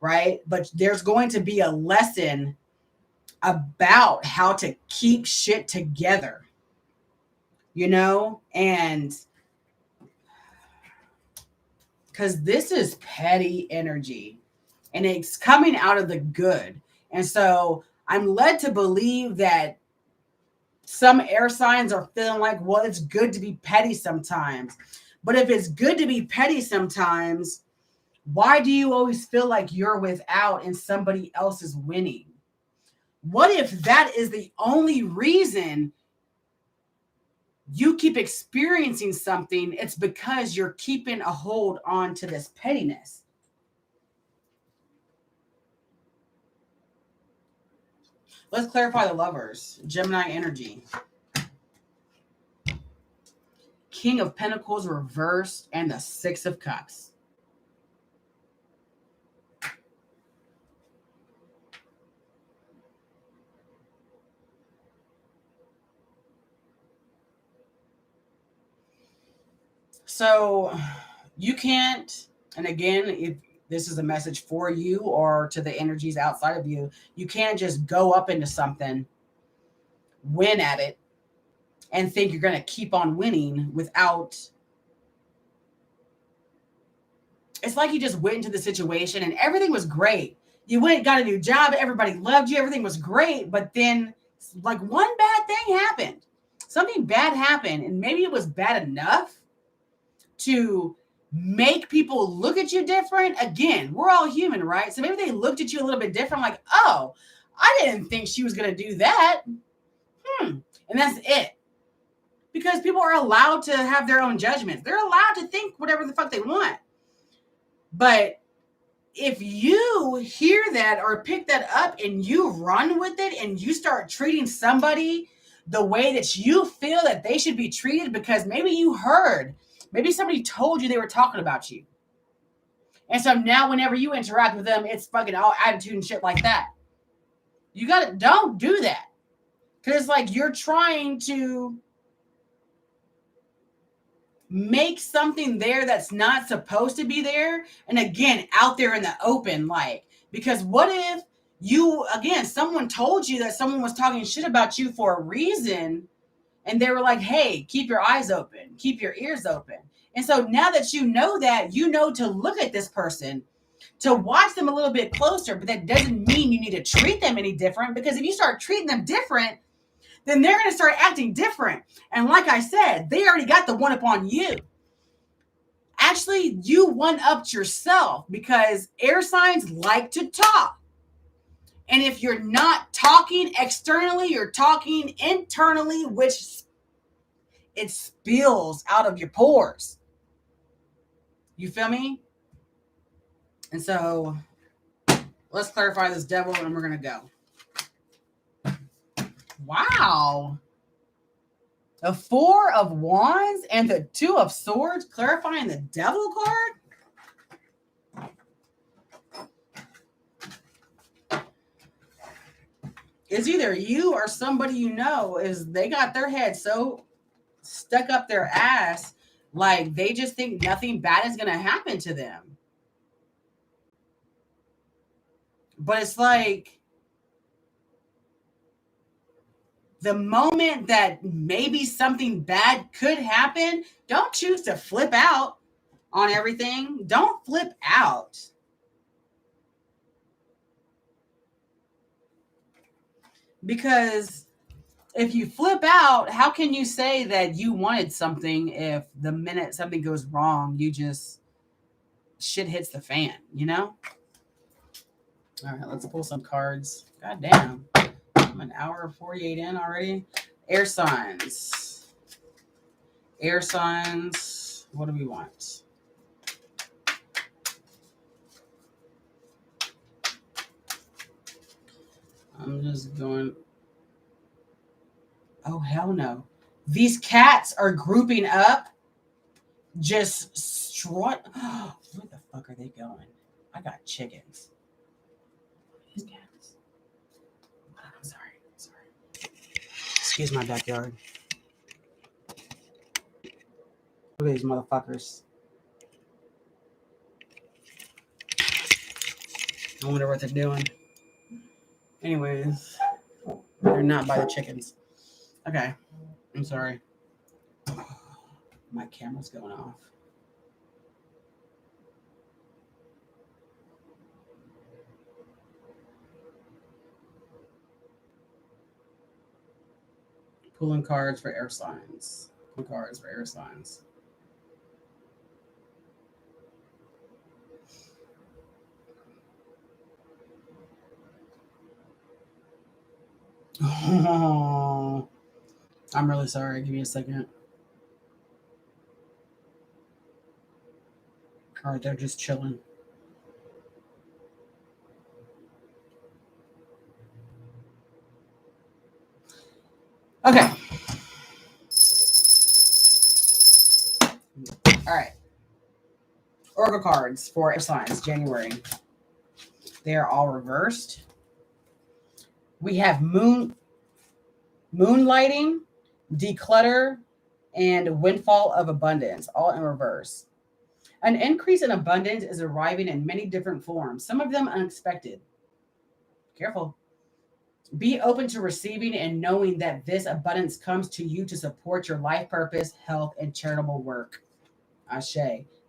right? But there's going to be a lesson about how to keep shit together, and because this is petty energy and it's coming out of the good. And so I'm led to believe that some air signs are feeling like, well, it's good to be petty sometimes. But if it's good to be petty sometimes, why do you always feel like you're without and somebody else is winning? What if that is the only reason you keep experiencing something? It's because you're keeping a hold on to this pettiness. Let's clarify the lovers. Gemini energy. King of Pentacles reversed and the Six of Cups. So you can't, and again, if this is a message for you or to the energies outside of you, you can't just go up into something, win at it, and think you're going to keep on winning without. It's like you just went into the situation and everything was great. You went, got a new job, everybody loved you, everything was great, but then like one bad thing happened. Something bad happened, and maybe it was bad enough to make people look at you different. Again, we're all human, right? So maybe they looked at you a little bit different, like, oh, I didn't think she was going to do that. And that's it. Because people are allowed to have their own judgments. They're allowed to think whatever the fuck they want. But if you hear that or pick that up and you run with it and you start treating somebody the way that you feel that they should be treated because maybe you heard, maybe somebody told you they were talking about you. And so now whenever you interact with them, it's fucking all attitude and shit like that. You gotta, don't do that. Because it's like you're trying to make something there that's not supposed to be there. And again, out there in the open, like, because what if you, again, someone told you that someone was talking shit about you for a reason, and they were like, hey, keep your eyes open, keep your ears open. And so now that you know that, you know to look at this person, to watch them a little bit closer, but that doesn't mean you need to treat them any different, because if you start treating them different, then they're going to start acting different. And like I said, they already got the one up on you. Actually, you one-upped yourself, because air signs like to talk. And if you're not talking externally, you're talking internally, which it spills out of your pores. You feel me? And so let's clarify this devil, and we're going to go. Wow. The Four of Wands and the Two of Swords, clarifying the Devil card. It's either you or somebody you know is they got their head so stuck up their ass, like they just think nothing bad is going to happen to them. But it's like the moment that maybe something bad could happen, don't choose to flip out on everything. Don't flip out. Because if you flip out, how can you say that you wanted something if the minute something goes wrong, you just shit hits the fan, you know? All right, let's pull some cards. God damn. I'm an hour 48 in already. Air signs. Air signs. What do we want? I'm just going. Oh, hell no. These cats are grouping up. Just strut. Where the fuck are they going? I got chickens. These cats. I'm sorry. Excuse my backyard. Look at these motherfuckers. I wonder what they're doing. Anyways, they're not by the chickens. Okay. I'm sorry. My camera's going off. Pulling cards for air signs. Pulling cards for air signs. Oh, I'm really sorry. Give me a second. All right, they're just chilling. Okay. All right. Oracle cards for signs, January. They are all reversed. We have moonlighting, declutter, and windfall of abundance, all in reverse. An increase in abundance is arriving in many different forms, some of them unexpected. Careful. Be open to receiving and knowing that this abundance comes to you to support your life purpose, health, and charitable work. Ashe.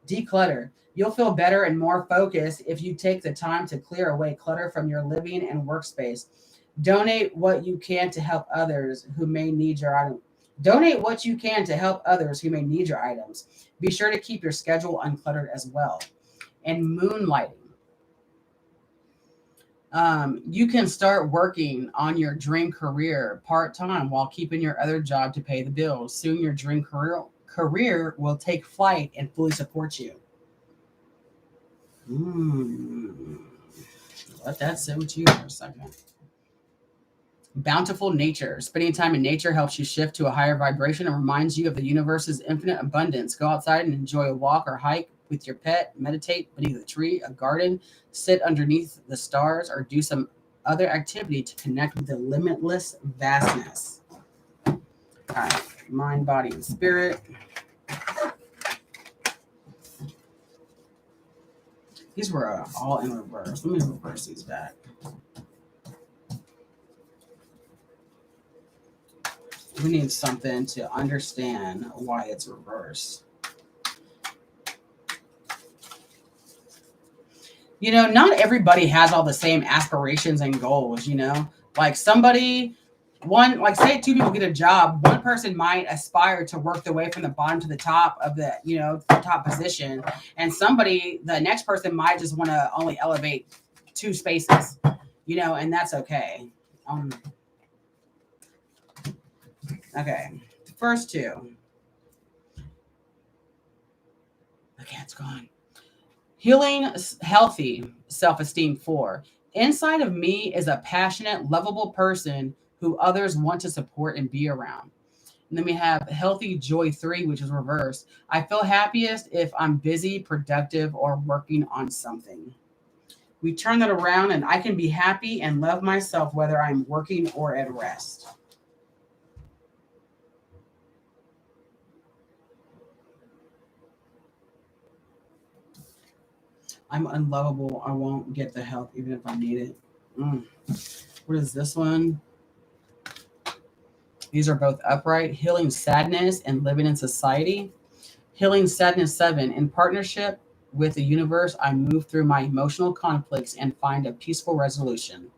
Declutter. You'll feel better and more focused if you take the time to clear away clutter from your living and workspace. Donate what you can to help others who may need your item. Donate what you can to help others who may need your items. Be sure to keep your schedule uncluttered as well. And moonlighting. You can start working on your dream career part time while keeping your other job to pay the bills. Soon, your dream career will take flight and fully support you. Mm. Let that sit with you for a second. Bountiful nature. Spending time in nature helps you shift to a higher vibration and reminds you of the universe's infinite abundance. Go outside and enjoy a walk or hike with your pet, meditate beneath a tree, a garden, sit underneath the stars, or do some other activity to connect with the limitless vastness. All right, mind, body, and spirit. These were all in reverse. Let me reverse these back. We need something to understand why it's reversed. You know, not everybody has all the same aspirations and goals, you know? Like say two people get a job, one person might aspire to work their way from the bottom to the top of the top position. And the next person might just want to only elevate two spaces, and that's okay. Um, okay. The first two. The cat's gone. Healing healthy self-esteem 4. Inside of me is a passionate, lovable person who others want to support and be around. And then we have healthy joy 3, which is reversed. I feel happiest if I'm busy, productive, or working on something. We turn that around and I can be happy and love myself whether I'm working or at rest. I'm unlovable. I won't get the help even if I need it. What is this one? These are both upright. Healing sadness and living in society. Healing sadness 7. In partnership with the universe, I move through my emotional conflicts and find a peaceful resolution.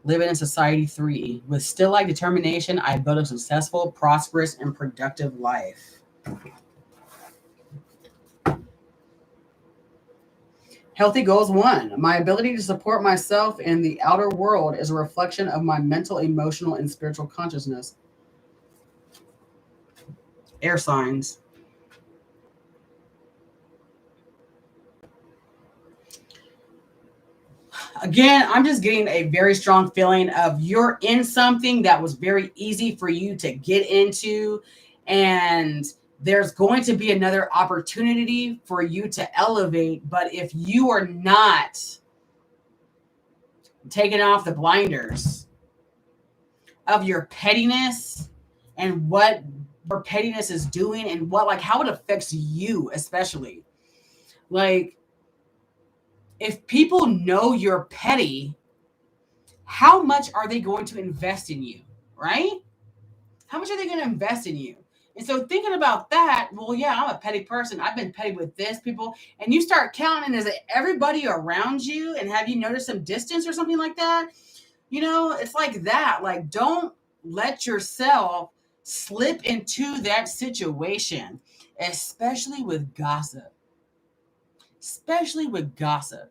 Living in society 3. With still-like determination, I build a successful, prosperous, and productive life. Healthy goals 1. My ability to support myself in the outer world is a reflection of my mental, emotional, and spiritual consciousness. Air signs. Again, I'm just getting a very strong feeling of you're in something that was very easy for you to get into, and there's going to be another opportunity for you to elevate. But if you are not taking off the blinders of your pettiness and what your pettiness is doing and how it affects you, especially, like, if people know you're petty, how much are they going to invest in you, right? How much are they going to invest in you? And so thinking about that, well, yeah, I'm a petty person. I've been petty with this people. And you start counting, is it everybody around you? And have you noticed some distance or something like that? It's like that. Like, don't let yourself slip into that situation, especially with gossip. Especially with gossip.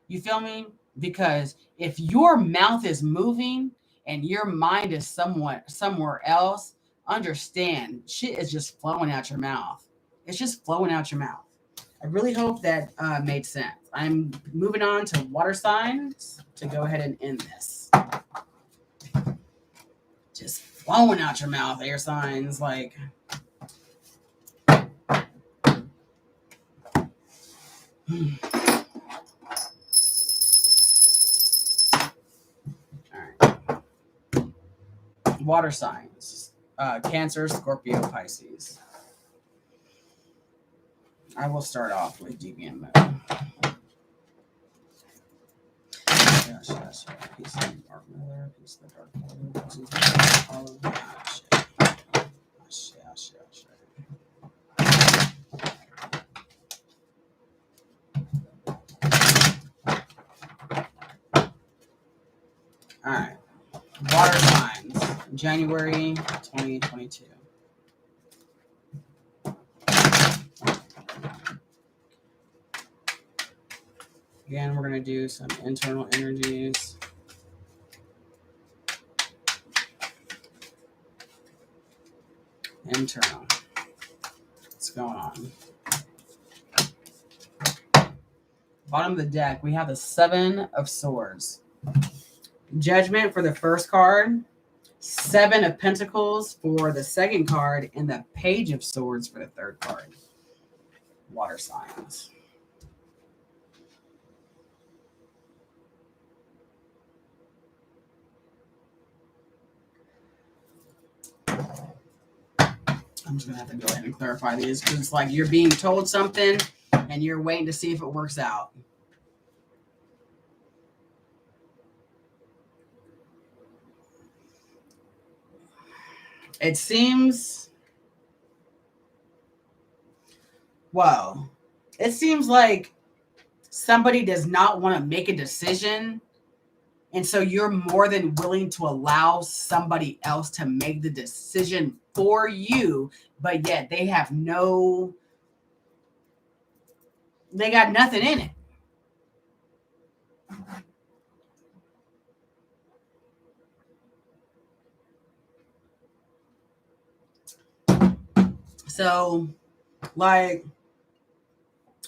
You feel me? Because if your mouth is moving, and your mind is somewhere else, understand shit is just flowing out your mouth. It's just flowing out your mouth. I really hope that made sense. I'm moving on to water signs to go ahead and end this. Just flowing out your mouth, air signs, like. Water signs, Cancer, Scorpio, Pisces. I will start off with deviant moon. Yes. Peace of the dark mother, peace of the dark mother, peace of the dark mother. All right. Water signs, January 2022. Again, we're going to do some internal energies. Internal. What's going on? Bottom of the deck, we have the Seven of Swords. Judgment for the first card. Seven of Pentacles for the second card. And the Page of Swords for the third card. Water signs. I'm just going to have to go ahead and clarify these because it's like you're being told something and you're waiting to see if it works out. It seems, it seems like somebody does not want to make a decision. And so you're more than willing to allow somebody else to make the decision for you, but yet they got nothing in it. So, like,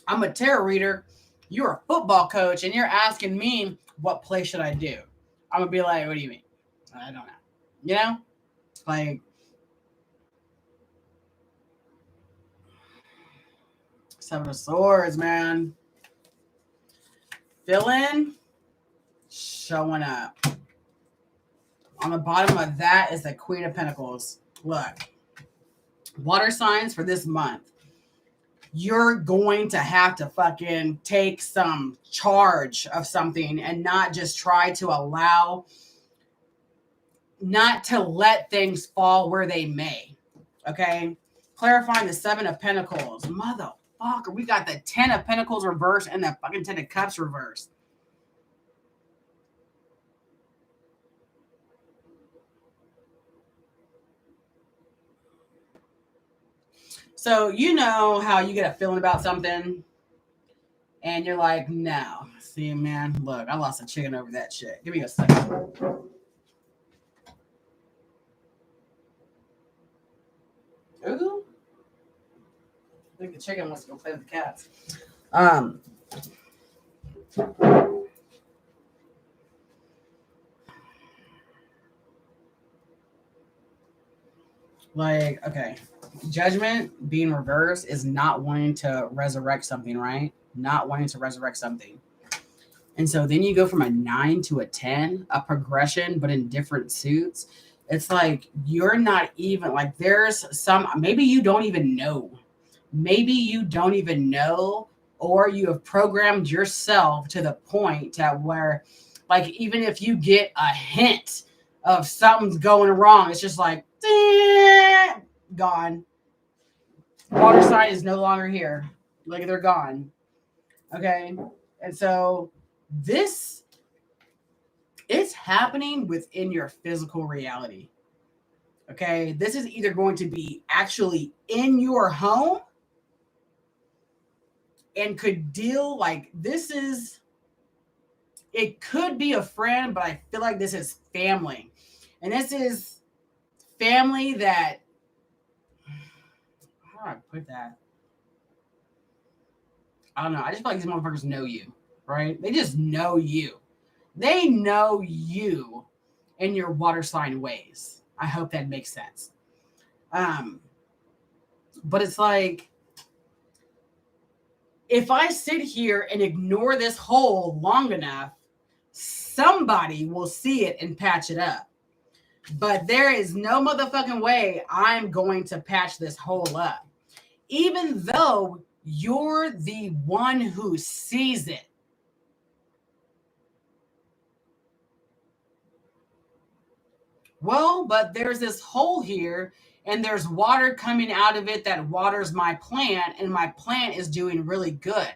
I'm a tarot reader. You're a football coach, and you're asking me what play should I do. I'm gonna be like, what do you mean? I don't know. You know, like, Seven of Swords, man. Villain showing up. On the bottom of that is the Queen of Pentacles. Look, water signs for this month. You're going to have to fucking take some charge of something and not just try to not to let things fall where they may. Okay? Clarifying the Seven of Pentacles. Motherfucker, we got the 10 of Pentacles reversed and the fucking 10 of Cups reversed. So you know how you get a feeling about something and you're like, no. See, man, look, I lost a chicken over that shit. Give me a second. Ooh. I think the chicken wants to go play with the cats. Like, okay. Judgment being reversed is not wanting to resurrect something, right? Not wanting to resurrect something. And so then you go from a 9 to a 10, a progression, but in different suits. It's like you're not even, like, there's some, maybe you don't even know. Maybe you don't even know, or you have programmed yourself to the point at where, like, even if you get a hint of something's going wrong, it's just like, gone. Water sign is no longer here. Like, they're gone. Okay. And so this is happening within your physical reality. Okay. This is either going to be actually in your home and could deal, like, this is It could be a friend, but I feel like this is family. And this is family that, how do I put that? I don't know. I just feel like these motherfuckers know you, right? They just know you. They know you in your water sign ways. I hope that makes sense. Um, but it's like, if I sit here and ignore this hole long enough, somebody will see it and patch it up. But there is no motherfucking way I'm going to patch this hole up, even though you're the one who sees it. Well, but there's this hole here and there's water coming out of it that waters my plant, and my plant is doing really good.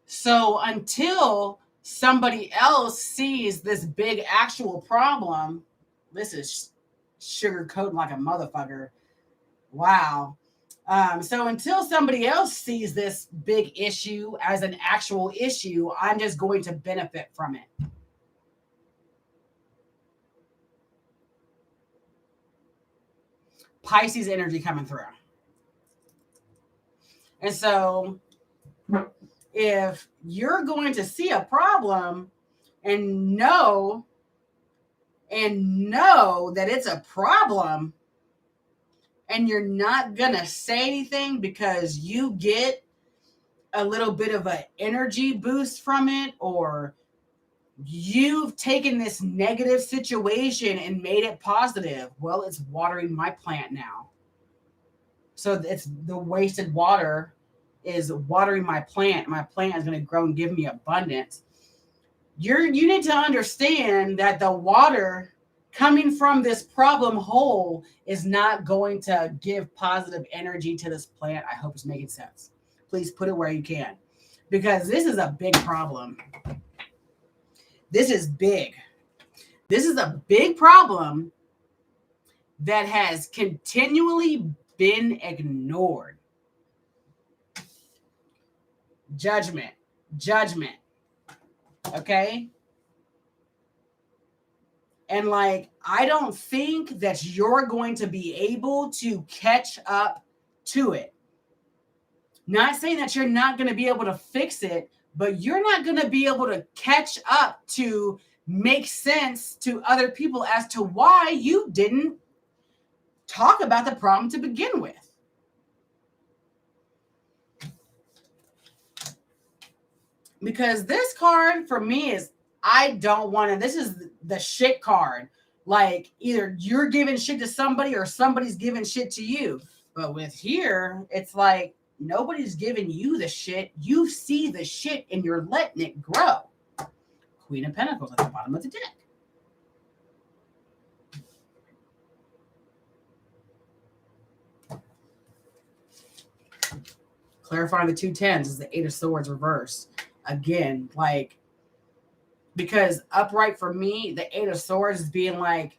So until somebody else sees this big actual problem, this is sugarcoating like a motherfucker. Wow. So until somebody else sees this big issue as an actual issue, I'm just going to benefit from it. Pisces energy coming through. And so if you're going to see a problem and know that it's a problem, and you're not gonna say anything because you get a little bit of an energy boost from it, or you've taken this negative situation and made it positive, well, it's watering my plant now. So it's the wasted water is watering my plant. My plant is going to grow and give me abundance. You need to understand that the water coming from this problem hole is not going to give positive energy to this plant. I hope it's making sense. Please put it where you can, because this is a big problem. This is big. This is a big problem that has continually been ignored. Judgment. Okay? And like, I don't think that you're going to be able to catch up to it. Not saying that you're not going to be able to fix it, but you're not going to be able to catch up to make sense to other people as to why you didn't talk about the problem to begin with. Because this card for me is, I don't want to, this is the shit card. Like, either you're giving shit to somebody or somebody's giving shit to you. But with here, it's like, nobody's giving you the shit. You see the shit and you're letting it grow. Queen of Pentacles at the bottom of the deck. Clarifying the 2 10s is the 8 of Swords reverse. Again, like, because upright for me, the 8 of Swords is being like,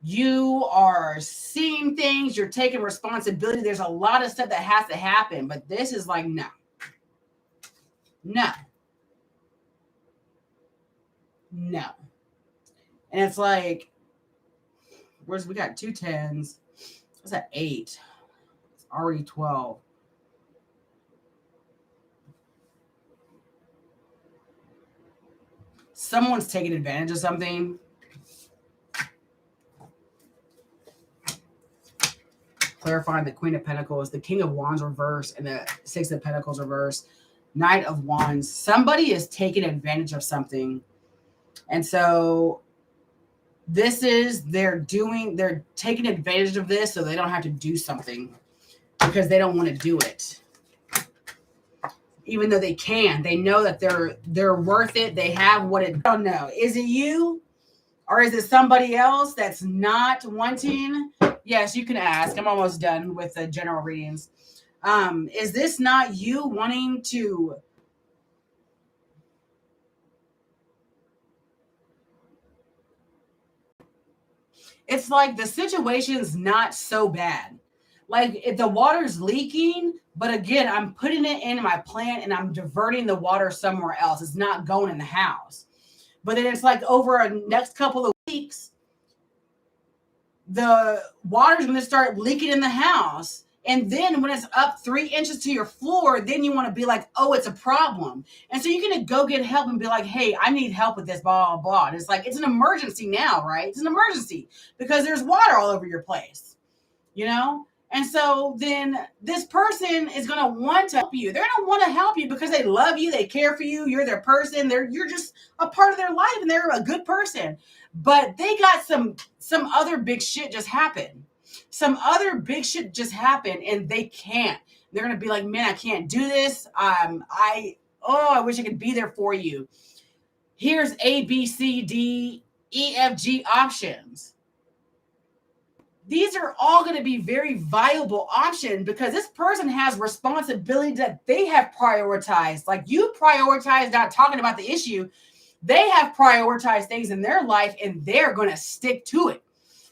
you are seeing things, you're taking responsibility. There's a lot of stuff that has to happen, but this is like, no. And it's like, we got 2 10s. What's that? 8. It's already 12. Someone's taking advantage of something. Clarifying the Queen of Pentacles, the King of Wands reverse, and the 6 of Pentacles reverse, Knight of Wands. Somebody is taking advantage of something. And so this is, they're taking advantage of this so they don't have to do something because they don't want to do it. Even though they can, they know that they're worth it. They have what it, I don't know. Is it you or is it somebody else that's not wanting? Yes, you can ask. I'm almost done with the general readings. Is this not you wanting to? It's like the situation's not so bad. Like, if the water's leaking, but again, I'm putting it in my plant and I'm diverting the water somewhere else. It's not going in the house. But then it's like over a next couple of weeks, the water's going to start leaking in the house. And then when it's up 3 inches to your floor, then you want to be like, oh, it's a problem. And so you're going to go get help and be like, hey, I need help with this, blah, blah, blah. And it's like, it's an emergency now, right? It's an emergency because there's water all over your place, you know? And so then this person is going to want to help you. They're going to want to help you because they love you. They care for you. You're their person. You're just a part of their life and they're a good person. But they got some other big shit just happened. Some other big shit just happened and they can't. They're going to be like, man, I can't do this. I wish I could be there for you. Here's A, B, C, D, E, F, G options. These are all going to be very viable options because this person has responsibility that they have prioritized. Like you prioritize not talking about the issue. They have prioritized things in their life and they're going to stick to it.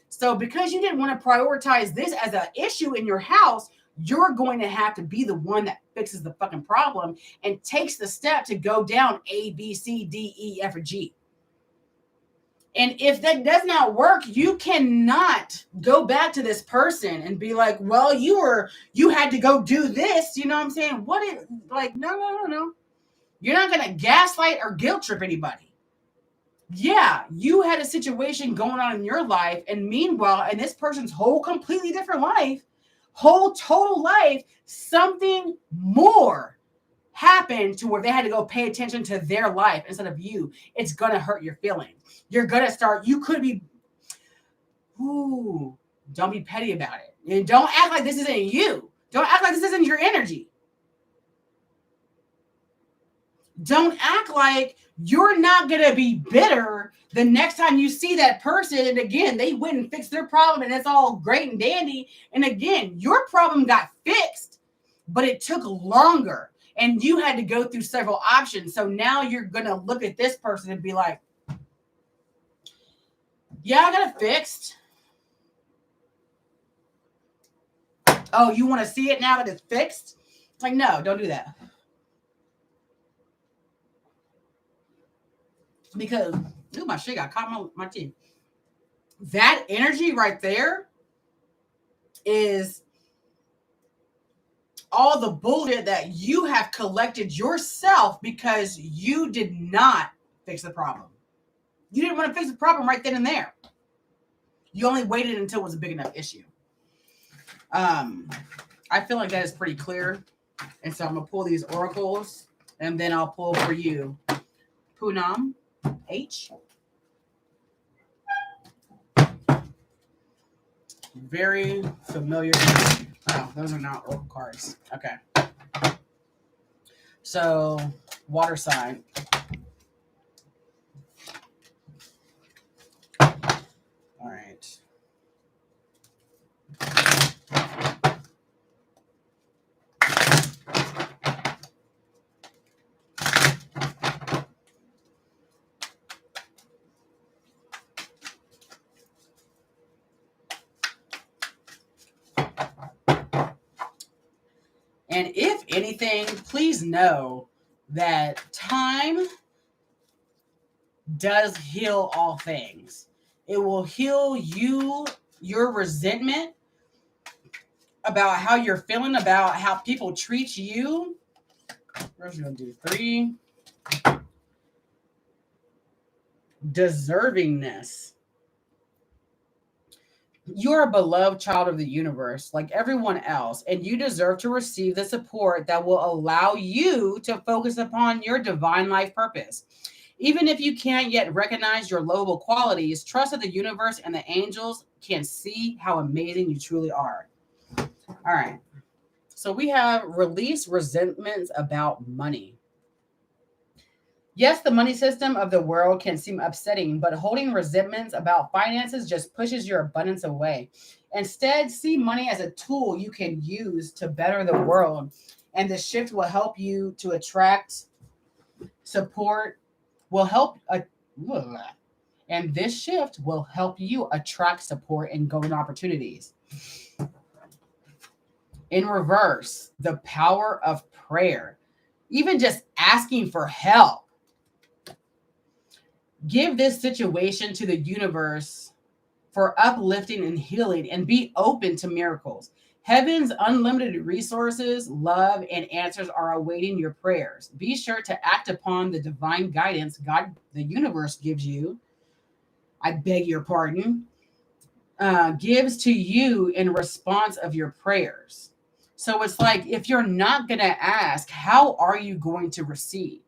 So because you didn't want to prioritize this as an issue in your house, you're going to have to be the one that fixes the fucking problem and takes the step to go down A, B, C, D, E, F, or G. And if that does not work, you cannot go back to this person and be like, well, you had to go do this. You know what I'm saying? No. You're not going to gaslight or guilt trip anybody. Yeah, you had a situation going on in your life. And meanwhile, in this person's whole completely different life, whole total life, something more happened to where they had to go pay attention to their life instead of you. It's going to hurt your feelings. You're going to start, you could be, don't be petty about it. And don't act like this isn't you. Don't act like this isn't your energy. Don't act like you're not going to be bitter the next time you see that person. And again, they went and fixed their problem and it's all great and dandy. And again, your problem got fixed, but it took longer and you had to go through several options. So now you're going to look at this person and be like, yeah, I got it fixed. Oh, you want to see it now that it's fixed? It's like, no, don't do that. Because, my shit got caught in my teeth. That energy right there is all the bullshit that you have collected yourself because you did not fix the problem. You didn't want to fix the problem right then and there. You only waited until it was a big enough issue. I feel like that is pretty clear. And so I'm going to pull these oracles and then I'll pull for you Poonam H. Very familiar. Oh, those are not oracle cards. Okay. So, water sign. All right. And if anything, please know that time does heal all things. It will heal you, your resentment about how you're feeling, about how people treat you. We're just going to do 3. Deservingness. You're a beloved child of the universe, like everyone else, and you deserve to receive the support that will allow you to focus upon your divine life purpose. Even if you can't yet recognize your lovable qualities, trust that the universe and the angels can see how amazing you truly are. All right. So we have release resentments about money. Yes, the money system of the world can seem upsetting, but holding resentments about finances just pushes your abundance away. Instead, see money as a tool you can use to better the world, and the shift will help you to attract support, and this shift will help you attract support and golden opportunities. In reverse, the power of prayer, even just asking for help. Give this situation to the universe for uplifting and healing, and be open to miracles. Heaven's unlimited resources, love, and answers are awaiting your prayers. Be sure to act upon the divine guidance God, the universe, gives you. I beg your pardon. Gives to you in response of your prayers. So it's like, if you're not going to ask, how are you going to receive?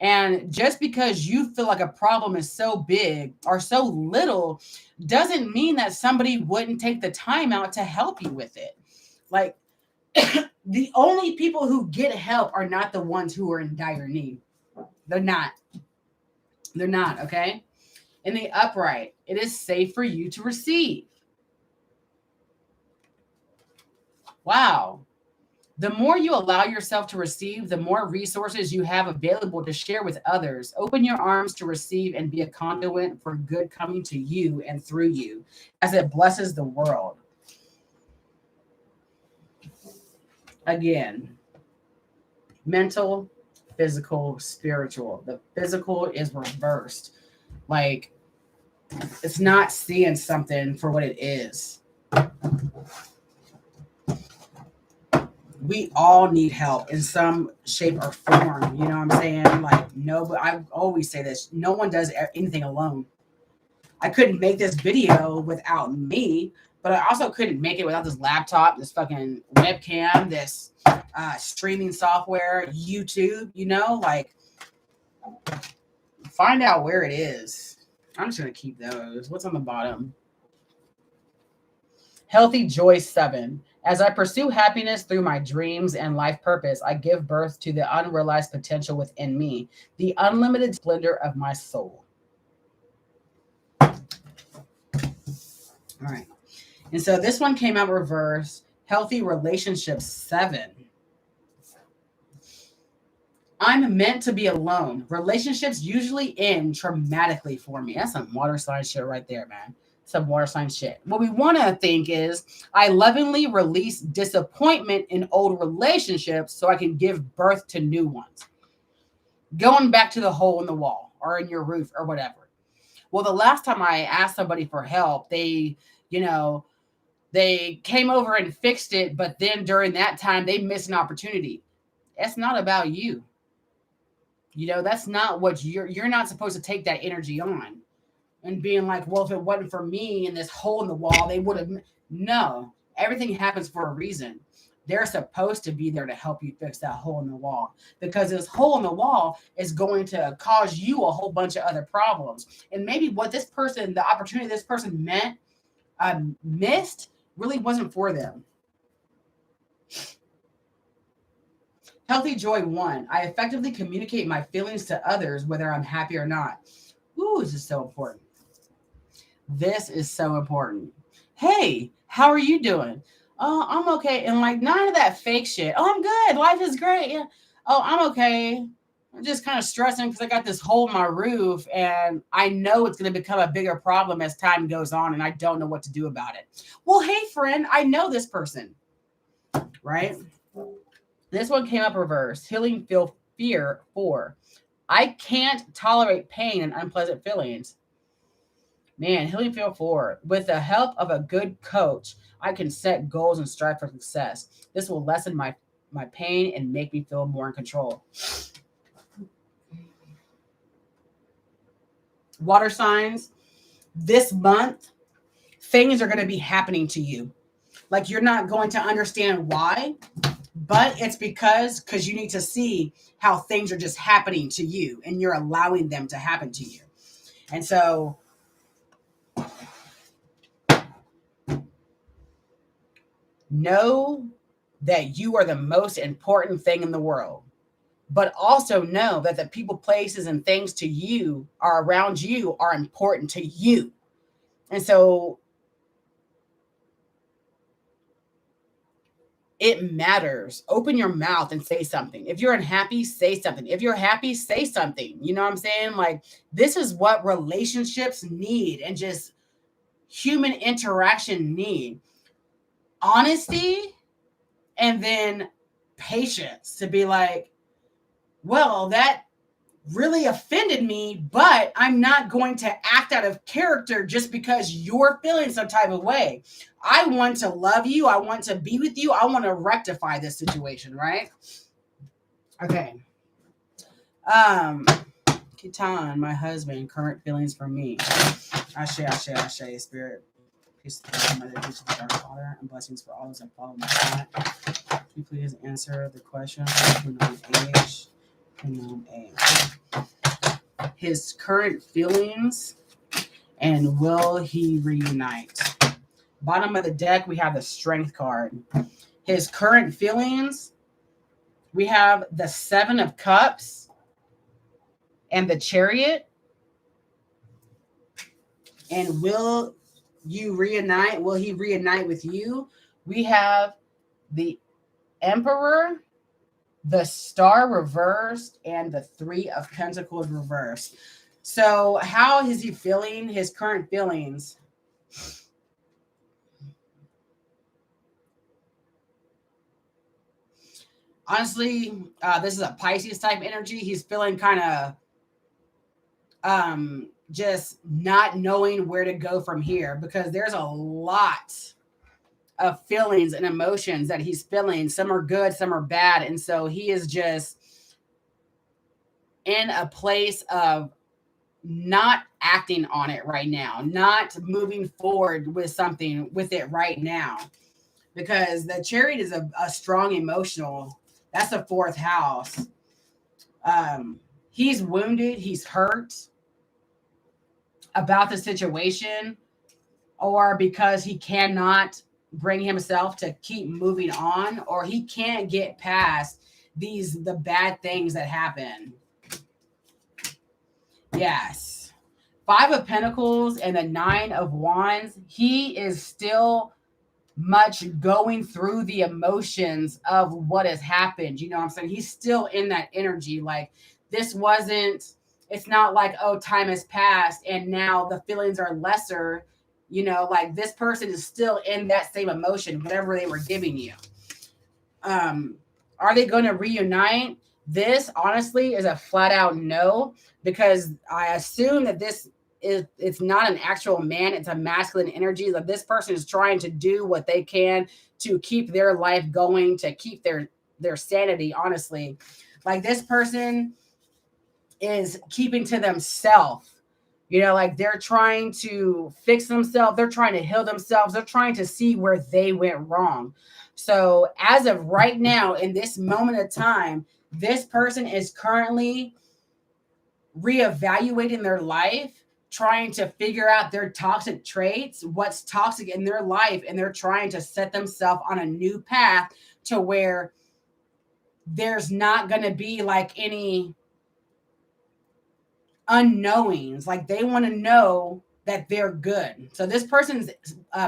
And just because you feel like a problem is so big or so little doesn't mean that somebody wouldn't take the time out to help you with it. Like, the only people who get help are not the ones who are in dire need. They're not. They're not, okay? In the upright, it is safe for you to receive. Wow. The more you allow yourself to receive, the more resources you have available to share with others. Open your arms to receive and be a conduit for good coming to you and through you as it blesses the world. Again, mental, physical, spiritual. The physical is reversed. Like, it's not seeing something for what it is. We all need help in some shape or form. You know what I'm saying? Like, no, but I always say this. No one does anything alone. I couldn't make this video without me, but I also couldn't make it without this laptop, this fucking webcam, this streaming software, YouTube, you know, like, find out where it is. I'm just going to keep those. What's on the bottom? Healthy Joy 7. As I pursue happiness through my dreams and life purpose, I give birth to the unrealized potential within me, the unlimited splendor of my soul. All right. And so this one came out reverse. Healthy Relationships 7. I'm meant to be alone. Relationships usually end traumatically for me. That's some water sign shit right there, man. Some water sign shit. What we want to think is, I lovingly release disappointment in old relationships so I can give birth to new ones. Going back to the hole in the wall or in your roof or whatever. Well, the last time I asked somebody for help, they came over and fixed it, but then during that time, they missed an opportunity. It's not about you. You know, that's not what you're not supposed to take that energy on. And being like, well, if it wasn't for me and this hole in the wall, they would have. No, everything happens for a reason. They're supposed to be there to help you fix that hole in the wall, because this hole in the wall is going to cause you a whole bunch of other problems. And maybe what this person, the opportunity this person missed, really wasn't for them. Healthy Joy 1. I effectively communicate my feelings to others, whether I'm happy or not. Ooh, this is so important. This is so important. Hey, how are you doing? Oh, I'm okay. And like, none of that fake shit. Oh, I'm good. Life is great. Yeah. Oh, I'm okay. I'm just kind of stressing because I got this hole in my roof and I know it's going to become a bigger problem as time goes on and I don't know what to do about it. Well, hey, friend, I know this person, right? This one came up reverse. Healing Feel Fear 4. I can't tolerate pain and unpleasant feelings. Man, Healing Feel 4. With the help of a good coach, I can set goals and strive for success. This will lessen my pain and make me feel more in control. Water signs. This month, things are going to be happening to you. Like, you're not going to understand why, but it's because you need to see how things are just happening to you and you're allowing them to happen to you. And so know that you are the most important thing in the world, but also know that the people, places, and things to you are around you are important to you. And so it matters. Open your mouth and say something. If you're unhappy, say something. If you're happy, say something. You know what I'm saying? Like, this is what relationships need and just human interaction need. Honesty and then patience to be like, well, that really offended me, but I'm not going to act out of character just because you're feeling some type of way. I want to love you. I want to be with you. I want to rectify this situation, right? Okay. Kitan, my husband, current feelings for me. Ashe, spirit. Peace to the mother, peace to the dark father, and blessings for all those that follow my path. Can you please answer the question? Unknown age. His current feelings, and will he reunite? Bottom of the deck, we have the Strength card. His current feelings, we have the Seven of Cups and the Chariot. And will you reunite? Will he reunite with you? We have the Emperor, the Star reversed, and the Three of Pentacles reversed. So how is he feeling? His current feelings. Honestly, this is a Pisces type energy. He's feeling kind of just not knowing where to go from here, because there's a lot of feelings and emotions that he's feeling. Some are good, some are bad. And so he is just in a place of not acting on it right now, not moving forward with something with it right now, because the Chariot is a strong emotional. That's the fourth house. He's wounded, he's hurt about the situation, or because he cannot bring himself to keep moving on, or he can't get past the bad things that happen. Yes. Five of Pentacles and the Nine of Wands. He is still much going through the emotions of what has happened. You know what I'm saying? He's still in that energy. Like, this wasn't, it's not like, oh, time has passed and now the feelings are lesser. You know, like, this person is still in that same emotion, whatever they were giving you. Are they going to reunite? This honestly is a flat out no, because I assume that it's not an actual man, it's a masculine energy. That this person is trying to do what they can to keep their life going, to keep their sanity, honestly. Like, this person is keeping to themselves. You know, like, they're trying to fix themselves, they're trying to heal themselves, they're trying to see where they went wrong. So as of right now, in this moment of time, this person is currently reevaluating their life, trying to figure out their toxic traits, what's toxic in their life, and they're trying to set themselves on a new path to where there's not going to be like any unknowings. Like, they want to know that they're good. So this person's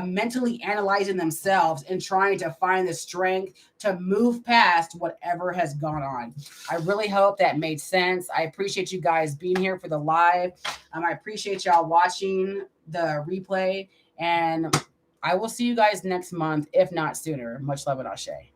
mentally analyzing themselves and trying to find the strength to move past whatever has gone on. I really hope that made sense. I appreciate you guys being here for the live. I appreciate y'all watching the replay, and I will see you guys next month, if not sooner. Much love and Ashe.